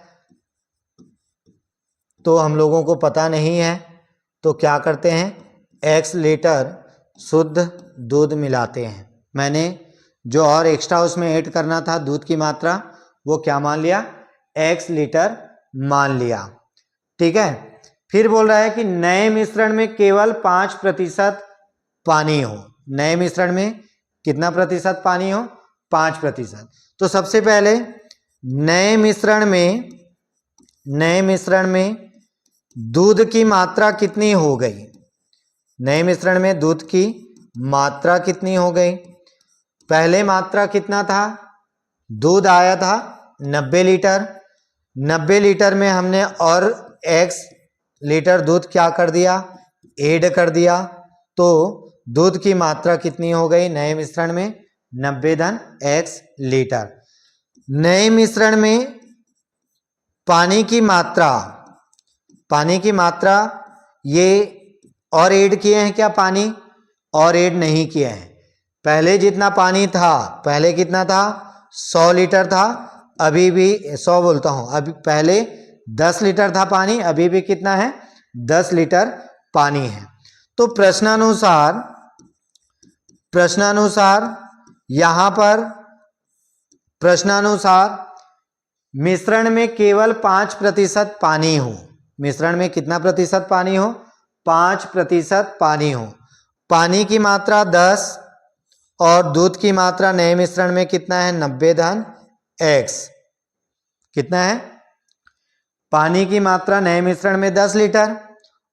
तो हम लोगों को पता नहीं है, तो क्या करते हैं, x लीटर शुद्ध दूध मिलाते हैं। मैंने जो और एक्स्ट्रा उसमें ऐड करना था दूध की मात्रा, वो क्या मान लिया, x लीटर मान लिया। ठीक है, फिर बोल रहा है कि नए मिश्रण में केवल 5% पानी हो। नए मिश्रण में कितना प्रतिशत पानी हो, 5%। तो सबसे पहले नए मिश्रण में दूध की मात्रा कितनी हो गई, नए मिश्रण में दूध की मात्रा कितनी हो गई। पहले मात्रा कितना था, दूध आया था 90 लीटर। 90 लीटर में हमने और x लीटर दूध क्या कर दिया, ऐड कर दिया। तो दूध की मात्रा कितनी हो गई नए मिश्रण में, 90 धन x लीटर। नए मिश्रण में पानी की मात्रा ये और ऐड किए हैं क्या पानी? और ऐड नहीं किए हैं। पहले जितना पानी था, पहले कितना था? 100 लीटर था, अभी भी 100 बोलता हूं, अभी पहले 10 लीटर था पानी, अभी भी कितना है? 10 लीटर पानी है। तो प्रश्नानुसार यहां पर मिश्रण में केवल 5% पानी हो। मिश्रण में कितना प्रतिशत पानी हो? 5% पानी हो। पानी की मात्रा 10 और दूध की मात्रा नए मिश्रण में कितना है? 90-x। कितना है? पानी की मात्रा नए मिश्रण में 10 लीटर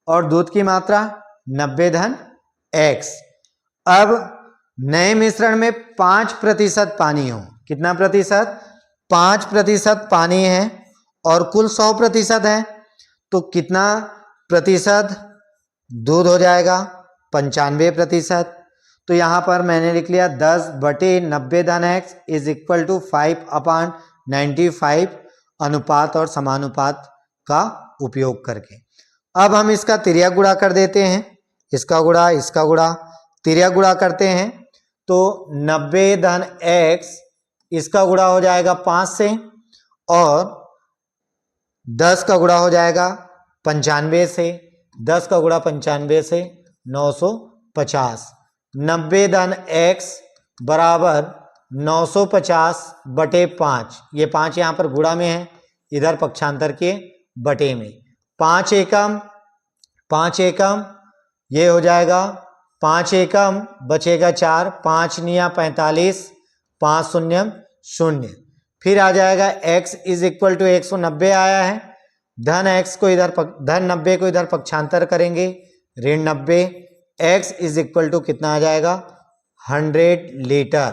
और दूध की मात्रा 90-x। अब नए मिश्रण में 5% पानी हो। कितना प्रतिशत? 5% पानी है और कुल 100% है, तो कितना प्रतिशत दूध हो जाएगा? 95%। तो यहां पर मैंने लिख लिया 10/90-x इज इक्वल टू 5/95 अनुपात और समानुपात का उपयोग करके। अब हम इसका तिर्यक गुणा कर देते हैं, इसका गुणा तिर्यक गुणा करते हैं तो 90-x इसका गुणा हो जाएगा 5 से और 10 का गुणा हो जाएगा 95 से, 10 का गुणा 95 से 950। 90-x बराबर 950/5। ये 5 यहाँ पर गुणा में है, इधर पक्षांतर के बटे में। 5 एकम ये हो जाएगा 5 एकम बचेगा 4, 5 निया 45, 5 शून्यम 0। फिर आ जाएगा x इज इक्वल टू 190 आया है, धन 90 को इधर पक्षांतर करेंगे, ऋण 90, x इज इक्वल टू कितना आ जाएगा? 100 लीटर।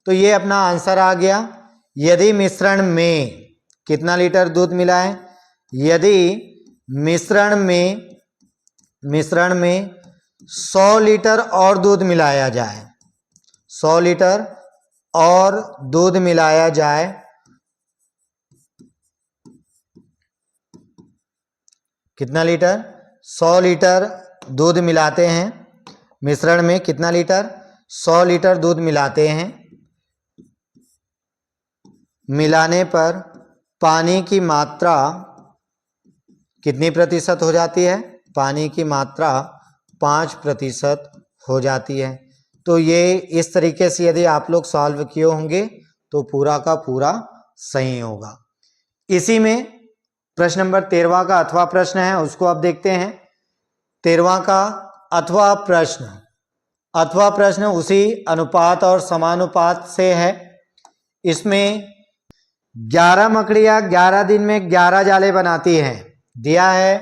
तो ये अपना आंसर आ गया। यदि मिश्रण में कितना लीटर दूध मिला है? यदि मिश्रण में 100 लीटर और दूध मिलाया जाए, 100 लीटर और दूध मिलाया जाए, कितना लीटर? 100 लीटर दूध मिलाते हैं मिश्रण में, कितना लीटर? 100 लीटर दूध मिलाते हैं। मिलाने पर पानी की मात्रा कितनी प्रतिशत हो जाती है? पानी की मात्रा 5% हो जाती है। तो ये इस तरीके से यदि आप लोग सॉल्व किए होंगे तो पूरा का पूरा सही होगा। इसी में प्रश्न नंबर 13वां का अथवा प्रश्न है, उसको अब देखते हैं। 13वां का अथवा प्रश्न उसी अनुपात और समानुपात से है। इसमें 11 मकड़ियां 11 दिन में 11 जाले बनाती हैं। दिया है,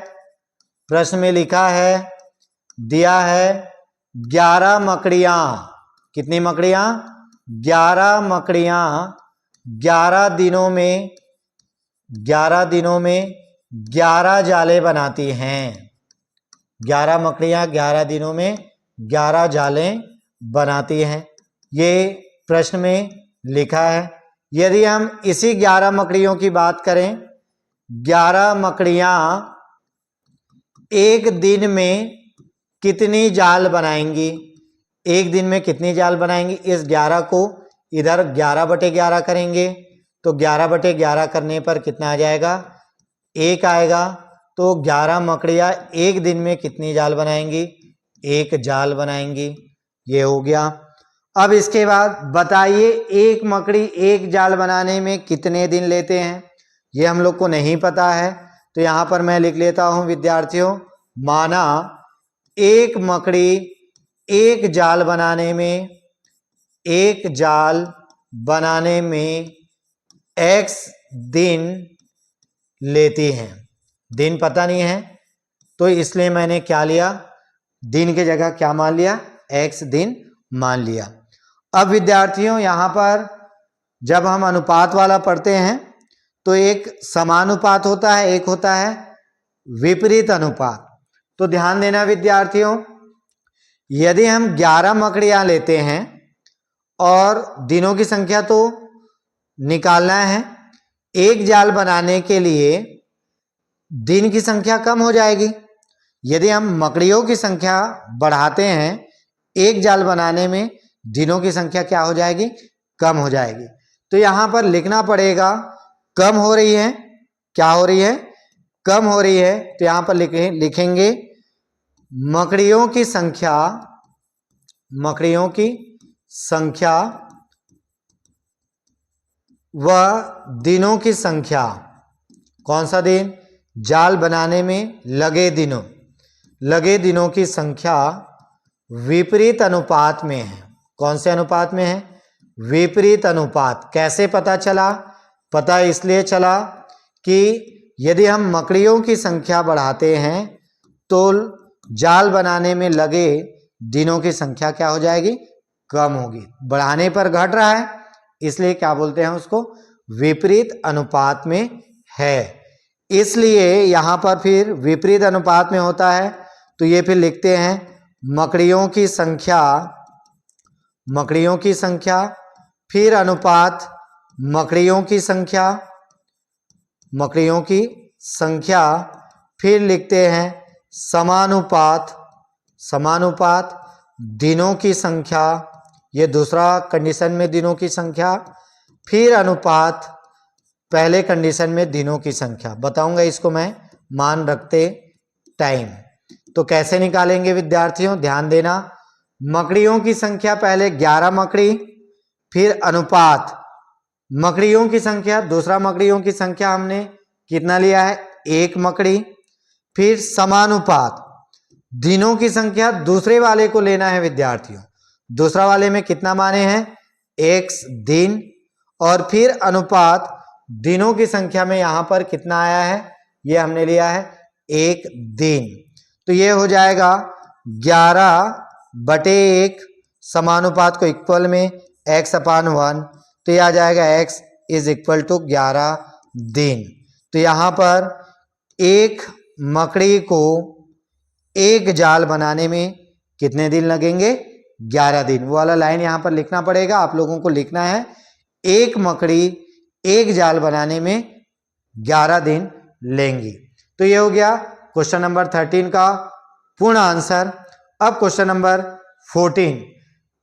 प्रश्न में लिखा है, दिया है 11 मकड़ियां। कितनी मकड़ियां? 11 मकड़ियां 11 दिनों में 11 जाले बनाती हैं। 11 मकड़ियां 11 दिनों में 11 जाले बनाती हैं, ये प्रश्न में लिखा है। यदि हम इसी 11 मकड़ियों की बात करें, 11 मकड़ियां एक दिन में कितनी जाल बनाएंगी? एक दिन में कितनी जाल बनाएंगी? इस 11 को इधर 11/11 करेंगे तो 11/11 करने पर कितना आ जाएगा? 1 आएगा। तो 11 मकड़ियां एक दिन में कितनी जाल बनाएंगी? 1 जाल बनाएंगी। ये हो गया। अब इसके बाद बताइए एक मकड़ी एक जाल बनाने में कितने दिन लेते हैं? ये हम लोग को नहीं पता है, तो यहां पर मैं लिख लेता हूं विद्यार्थियों, माना एक मकड़ी एक जाल बनाने में x दिन लेती हैं। दिन पता नहीं है तो इसलिए मैंने क्या लिया? दिन की जगह क्या मान लिया? x दिन मान लिया। अब विद्यार्थियों यहां पर जब हम अनुपात वाला पढ़ते हैं तो एक समानुपात होता है, एक होता है विपरीत अनुपात। तो ध्यान देना विद्यार्थियों, यदि हम 11 मकड़ियां लेते हैं और दिनों की संख्या तो निकालना है, एक जाल बनाने के लिए दिन की संख्या कम हो जाएगी। यदि हम मकड़ियों की संख्या बढ़ाते हैं, एक जाल बनाने में दिनों की संख्या क्या हो जाएगी? कम हो जाएगी। तो यहां पर लिखना पड़ेगा कम हो रही है, क्या हो रही है? कम हो रही है। तो यहां पर लिखेंगे मकड़ियों की संख्या व दिनों की संख्या। कौन सा दिन? जाल बनाने में लगे दिनों की संख्या विपरीत अनुपात में है। कौन से अनुपात में है? विपरीत अनुपात। कैसे पता चला? पता इसलिए चला कि यदि हम मकड़ियों की संख्या बढ़ाते हैं तो जाल बनाने में लगे दिनों की संख्या क्या हो जाएगी? कम होगी। बढ़ाने पर घट रहा है, इसलिए क्या बोलते हैं उसको? विपरीत अनुपात में है। इसलिए यहां पर फिर विपरीत अनुपात में होता है, तो ये फिर लिखते हैं मकड़ियों की संख्या फिर अनुपात मकड़ियों की संख्या फिर लिखते हैं समानुपात दिनों की संख्या। ये दूसरा कंडीशन में दिनों की संख्या, फिर अनुपात पहले कंडीशन में दिनों की संख्या। बताऊंगा इसको मैं मान रखते टाइम। तो कैसे निकालेंगे विद्यार्थियों? ध्यान देना। मकड़ियों की संख्या पहले 11 मकड़ी, फिर अनुपात मकड़ियों की संख्या, दूसरा मकड़ियों की संख्या हमने कितना लिया है? 1 मकड़ी। फिर समानुपात दिनों की संख्या, दूसरे वाले को लेना है विद्यार्थियों। दूसरा वाले में कितना माने हैं? x दिन। और फिर अनुपात दिनों की संख्या में यहां पर कितना आया है? ये हमने लिया है 1 दिन। तो ये हो जाएगा 11/1 समानुपात को इक्वल में x/1। तो ये आ जाएगा x = 11 दिन। तो यहां पर एक मकड़ी को एक जाल बनाने में कितने दिन लगेंगे? 11 दिन। वो वाला लाइन यहां पर लिखना पड़ेगा, आप लोगों को लिखना है एक मकड़ी एक जाल बनाने में 11 दिन लेंगी। तो ये हो गया क्वेश्चन नंबर 13 का पूर्ण आंसर। अब क्वेश्चन नंबर 14।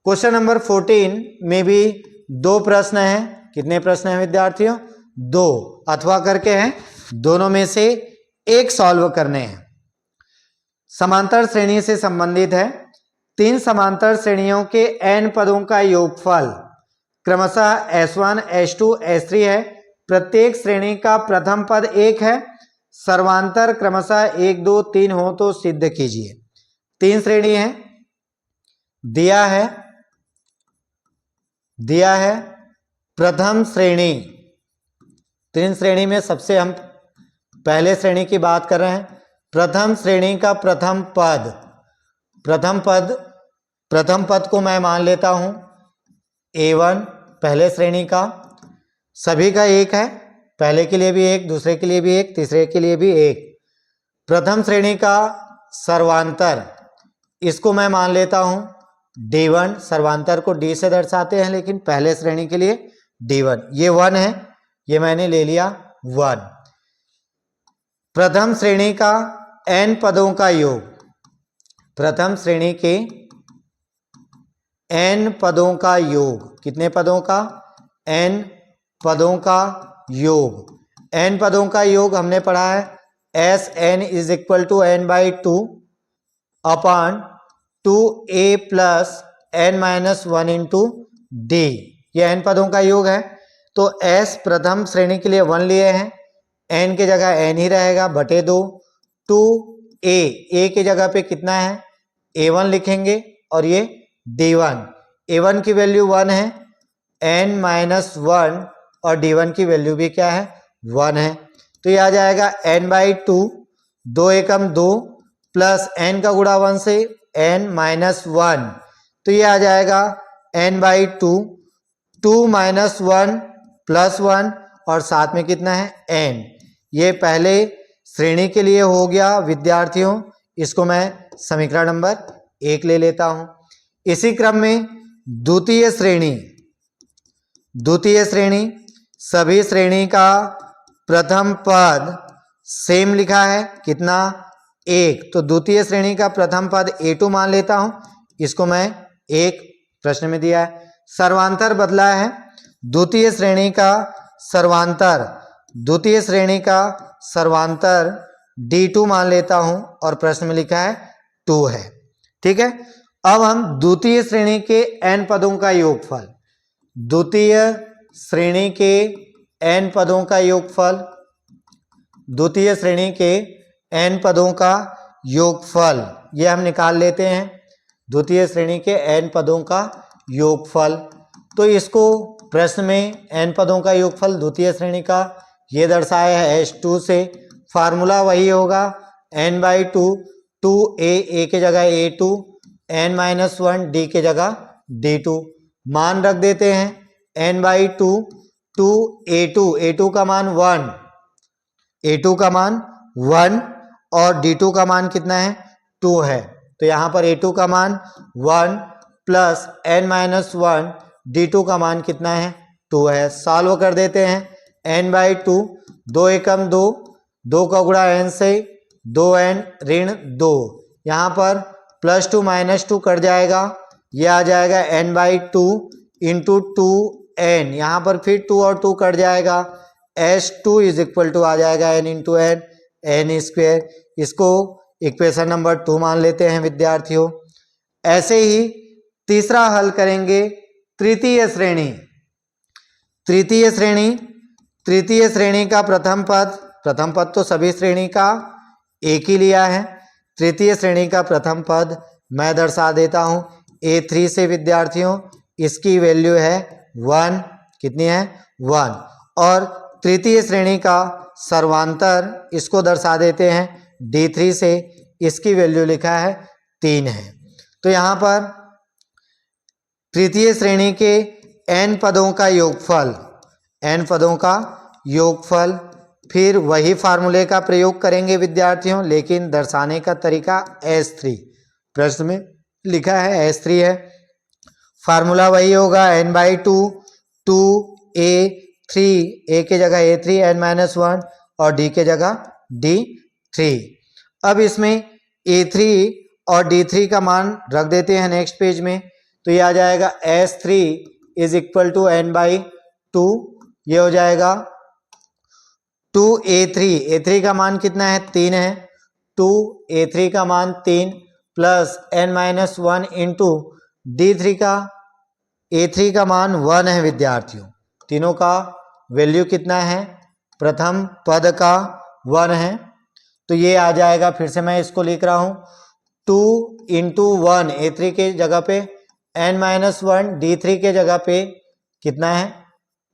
क्वेश्चन नंबर 14 में भी 2 प्रश्न हैं। कितने प्रश्न हैं विद्यार्थियों? 2 अथवा करके हैं, दोनों में से एक सॉल्व करने हैं। समांतर श्रेणी से संबंधित है। 3 समांतर श्रेणियों के n पदों का योगफल क्रमशः S1, S2, S3 है। प्रत्येक श्रेणी का प्रथम पद 1 है। सर्वांतर क्रमशः 1, 2, 3 हो तो सिद्ध कीजिए। 3 श्रेणी है, दिया है प्रथम श्रेणी। 3 श्रेणी में सबसे हम पहले श्रेणी की बात कर रहे हैं। प्रथम श्रेणी का प्रथम पद को मैं मान लेता हूं A1। पहले श्रेणी का सभी का 1 है, पहले के लिए भी 1, दूसरे के लिए भी 1, तीसरे के लिए भी 1। प्रथम श्रेणी का सर्वांतर, इसको मैं मान लेता हूं D1। सर्वांतर को D से दर्शाते हैं, लेकिन पहले श्रेणी के लिए D1। ये 1 है, ये मैंने ले लिया 1। प्रथम श्रेणी का n पदों का योग, प्रथम श्रेणी के n पदों का योग। कितने पदों का? n पदों का योग। n पदों का योग हमने पढ़ा है Sn = n/2 upon 2a + n-1 × d। ये n पदों का योग है। तो S प्रथम श्रेणी के लिए 1 लिए हैं, n के जगह n ही रहेगा /2। 2a की जगह पे कितना है? A1 लिखेंगे और ये D1। A1 की वैल्यू 1 है, n-1 और D1 की वैल्यू भी क्या है? 1 है। तो ये आ जाएगा n/2, 2 एकम 2 प्लस n का गुणा 1 से n-1। तो ये आ जाएगा n/2, 2 - 1 + 1 और साथ में कितना है? n। ये पहले श्रेणी के लिए हो गया विद्यार्थियों। इसको मैं समीकरण नंबर 1 ले लेता हूं। इसी क्रम में द्वितीय श्रेणी सभी श्रेणी का प्रथम पद सेम लिखा है, कितना 1, तो द्वितीय श्रेणी का प्रथम पद A2 मान लेता हूं, इसको मैं 1 प्रश्न में दिया है। सर्वांतर बदला है, द्वितीय श्रेणी का सर्वांतर D2 मान लेता हूं और प्रश्न में लिखा है 2 है। ठीक है, अब हम द्वितीय श्रेणी के n पदों का योगफल, द्वितीय श्रेणी के n पदों का योगफल, द्वितीय श्रेणी के n पदों का योगफल ये हम निकाल लेते हैं, द्वितीय श्रेणी के n पदों का योगफल। तो इसको प्रश्न में n पदों का योगफल द्वितीय श्रेणी का ये दर्शाया है H2 से, फार्मूला वही होगा n/2, 2a के जगह a2, n-1 d के जगह d2, मान रख देते हैं n/2, 2a2 का मान 1, a2 का मान 1 और d2 का मान कितना है 2 है, तो यहाँ पर a2 का मान 1 प्लस n-1 d2 का मान कितना है 2 है। सॉल्व कर देते हैं, n/2, 2 एकम 2, 2 का गुणा n से 2n ऋण 2, यहाँ पर +2 -2 कट जाएगा, ये आ जाएगा n/2 इंटू 2n, यहाँ पर फिर 2 और 2 कट जाएगा, H2 इज इक्वल टू आ जाएगा n into n, n square. इसको इक्वेशन नंबर 2 मान लेते हैं विद्यार्थियों। ऐसे ही तीसरा हल करेंगे तृतीय श्रेणी। तृतीय श्रेणी का प्रथम पद तो सभी श्रेणी का एक ही लिया है, तृतीय श्रेणी का प्रथम पद मैं दर्शा देता हूं A3 से विद्यार्थियों, इसकी वैल्यू है 1, कितनी है 1, और तृतीय श्रेणी का सर्वांतर इसको दर्शा देते हैं D3 से, इसकी वैल्यू लिखा है 3 है। तो यहाँ पर तृतीय श्रेणी के n पदों का योगफल, फिर वही फार्मूले का प्रयोग करेंगे विद्यार्थियों, लेकिन दर्शाने का तरीका S3, प्रश्न में लिखा है S3 है, फार्मूला वही होगा n/2, 2a3, a के जगह a3, n-1 और d के जगह d3। अब इसमें a3 और d3 का मान रख देते हैं नेक्स्ट पेज में, तो ये आ जाएगा S3 is equal to n/2, ये हो जाएगा 2a3 का मान कितना है 3 है, 2a3 का मान 3 प्लस n-1 इंटू d3 का a3 का मान 1 है विद्यार्थियों, तीनों का वैल्यू कितना है, प्रथम पद का 1 है, तो ये आ जाएगा, फिर से मैं इसको लिख रहा हूं 2 इंटू 1 a3 के जगह पे, n-1 d3 के जगह पे कितना है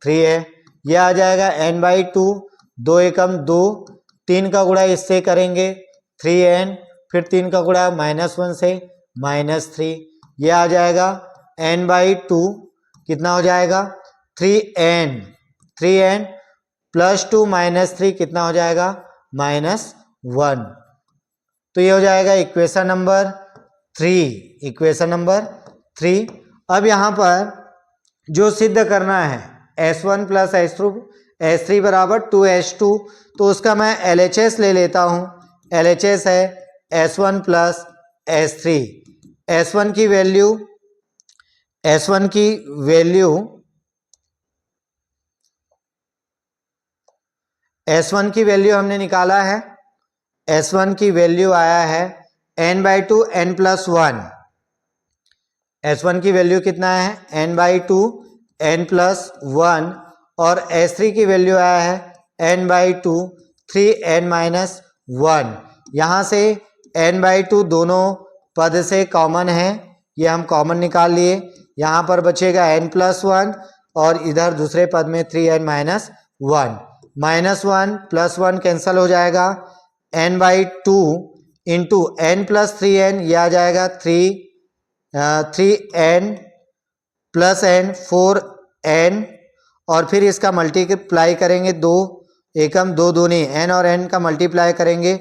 3 है, यह आ जाएगा n/2, 2 एकम 2, 3 का गुणा इससे करेंगे 3n, फिर 3 का गुणा -1 से -3, यह आ जाएगा n/2 कितना हो जाएगा 3n +2 -3 कितना हो जाएगा -1, तो ये हो जाएगा इक्वेशन नंबर 3। अब यहाँ पर जो सिद्ध करना है S1 प्लस S3 बराबर 2H2, तो उसका मैं LHS ले लेता हूँ, LHS है S1 प्लस S3, S1 की वैल्यू हमने निकाला है, S1 की वैल्यू आया है n/2 n+1, S1 की वैल्यू कितना है n/2 n+1, और S3 की वैल्यू आया है n/2 3n-1, यहाँ से n/2 दोनों पद से कॉमन है, ये हम कॉमन निकाल लिए, यहाँ पर बचेगा n+1 और इधर दूसरे पद में 3n-1, -1 + 1 कैंसिल हो जाएगा, n/2 इंटू n+3n, यह आ जाएगा 3n + n 4n, और फिर इसका मल्टीप्लाई करेंगे 2 एकम 2 दूनी, n और n का मल्टीप्लाई करेंगे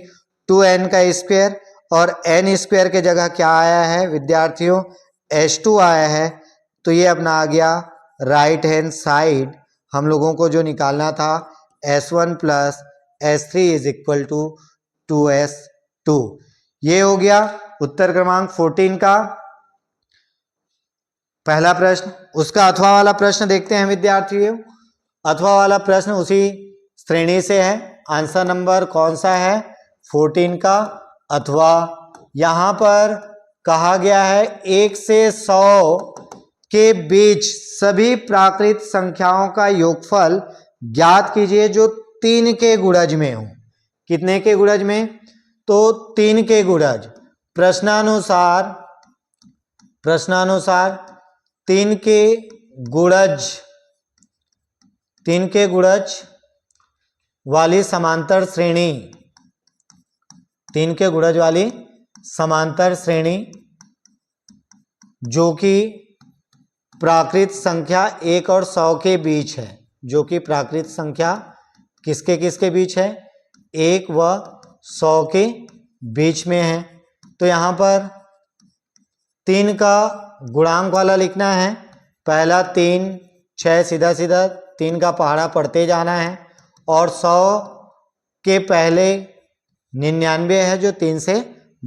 2n का स्क्वायर, और n स्क्वायर के जगह क्या आया है विद्यार्थियों H2 आया है, तो ये अपना आ गया राइट हैंड साइड हम लोगों को जो निकालना था S1 plus S3 is equal to 2S2। ये हो गया उत्तर क्रमांक 14 का पहला प्रश्न। उसका अथवा वाला प्रश्न देखते हैं विद्यार्थियों। अथवा वाला प्रश्न उसी श्रेणी से है। आंसर नंबर कौन सा है? 14 का अथवा। यहां पर कहा गया है 1 से 100 के बीच सभी प्राकृत संख्याओं का योगफल ज्ञात कीजिए जो 3 के गुणज में हो। कितने के गुणज में? तो 3 के गुणज। प्रश्नानुसार 3 के गुणज वाली समांतर श्रेणी, 3 के गुणज वाली समांतर श्रेणी जो कि प्राकृत संख्या 1 और 100 के बीच है, जो कि प्राकृत संख्या किसके किसके बीच है? 1 व 100 के बीच में है। तो यहाँ पर 3 का गुणांक वाला लिखना है। पहला 3, 6 सीधा सीधा 3 का पहाड़ा पढ़ते जाना है। और 100 के पहले 99 है जो 3 से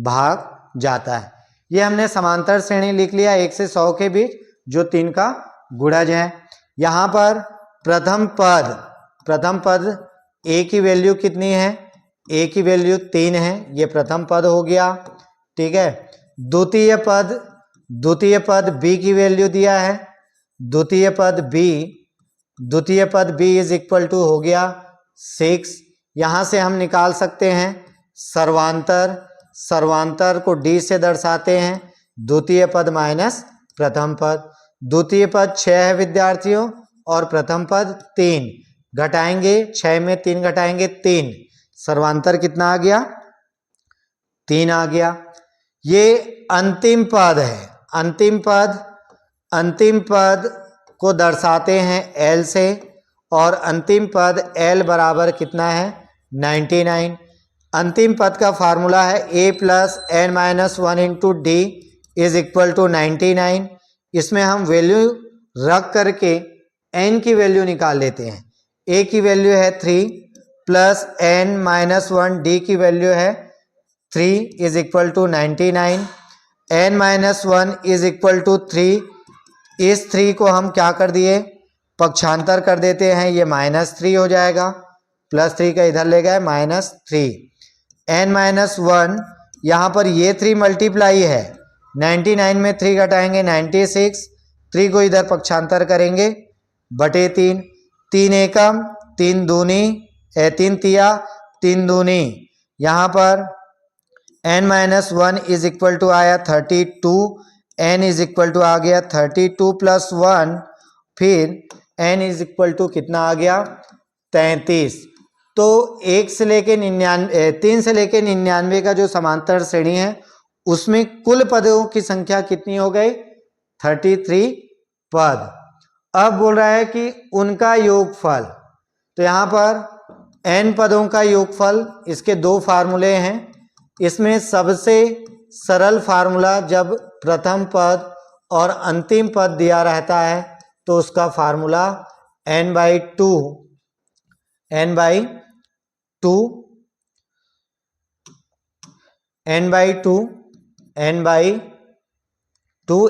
भाग जाता है। ये हमने समांतर श्रेणी लिख लिया 1 से 100 के बीच जो 3 का गुणज है। यहाँ पर प्रथम पद a की वैल्यू कितनी है? a की वैल्यू 3 है, ये प्रथम पद हो गया। ठीक है। द्वितीय पद b की वैल्यू दिया है। द्वितीय पद b इज इक्वल टू हो गया 6। यहाँ से हम निकाल सकते हैं सर्वांतर को d से दर्शाते हैं। द्वितीय पद माइनस प्रथम पद। द्वितीय पद 6 है विद्यार्थियों और प्रथम पद 3। घटाएंगे 6 में 3 घटाएंगे 3। सर्वांतर कितना आ गया? 3 आ गया। ये अंतिम पद है। अंतिम पद को दर्शाते हैं L से और अंतिम पद L बराबर कितना है? 99। अंतिम पद का फार्मूला है a plus n minus 1 into d is equal to 99। इसमें हम वैल्यू रख करके n की वैल्यू निकाल लेते हैं। a की वैल्यू है 3 प्लस n माइनस 1 d की वैल्यू है 3 is equal to 99। n minus 1 is equal to 3। इस 3 को हम क्या कर दिए? पक्षांतर कर देते हैं। ये -3 हो जाएगा। +3 का इधर ले गए -3। n माइनस 1 यहाँ पर ये 3 मल्टीप्लाई है। 99 में 3 घटाएंगे 96। 3 को इधर पक्षांतर करेंगे बटे 3। 3 एकम 3 दूनी 3 तिया 3 दूनी। यहाँ पर n minus 1 is equal to आया 32। n इज इक्वल टू आ गया 32 प्लस 1। फिर n इज इक्वल टू कितना आ गया? 33। तो 1 से लेके 3 से लेके 99 का जो समांतर श्रेणी है उसमें कुल पदों की संख्या कितनी हो गई? 33 पद। अब बोल रहा है कि उनका योगफल। तो यहाँ पर n पदों का योगफल, इसके 2 फार्मूले हैं। इसमें सबसे सरल फार्मूला जब प्रथम पद और अंतिम पद दिया रहता है तो उसका formula n/2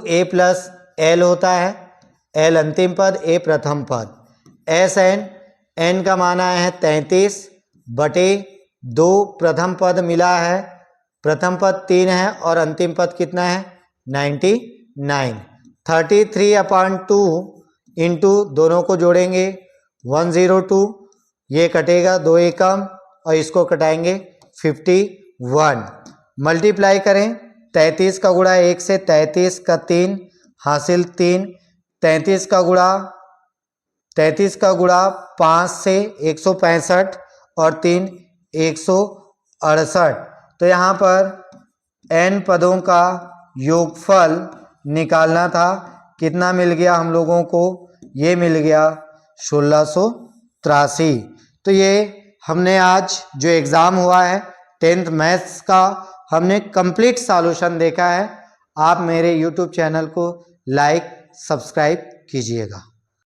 a plus l होता है। l अंतिम पद, a प्रथम पद। n का माना है 33 बटे 2 प्रथम पद मिला है। प्रथम पद 3 है और अंतिम पद कितना है? 99। 33/2 इंटू दोनों को जोड़ेंगे 102। ये कटेगा 2 एकम और इसको कटाएंगे 51। मल्टीप्लाई करें 33 का गुणा 1 से 33 का 3 हासिल 3। 33 का गुणा 5 से 165 और 3 168। तो यहाँ पर n पदों का योगफल निकालना था। कितना मिल गया हम लोगों को? ये मिल गया 1683। तो ये हमने आज जो एग्ज़ाम हुआ है 10th मैथ्स का हमने कंप्लीट सॉल्यूशन देखा है। आप मेरे YouTube चैनल को लाइक सब्सक्राइब कीजिएगा।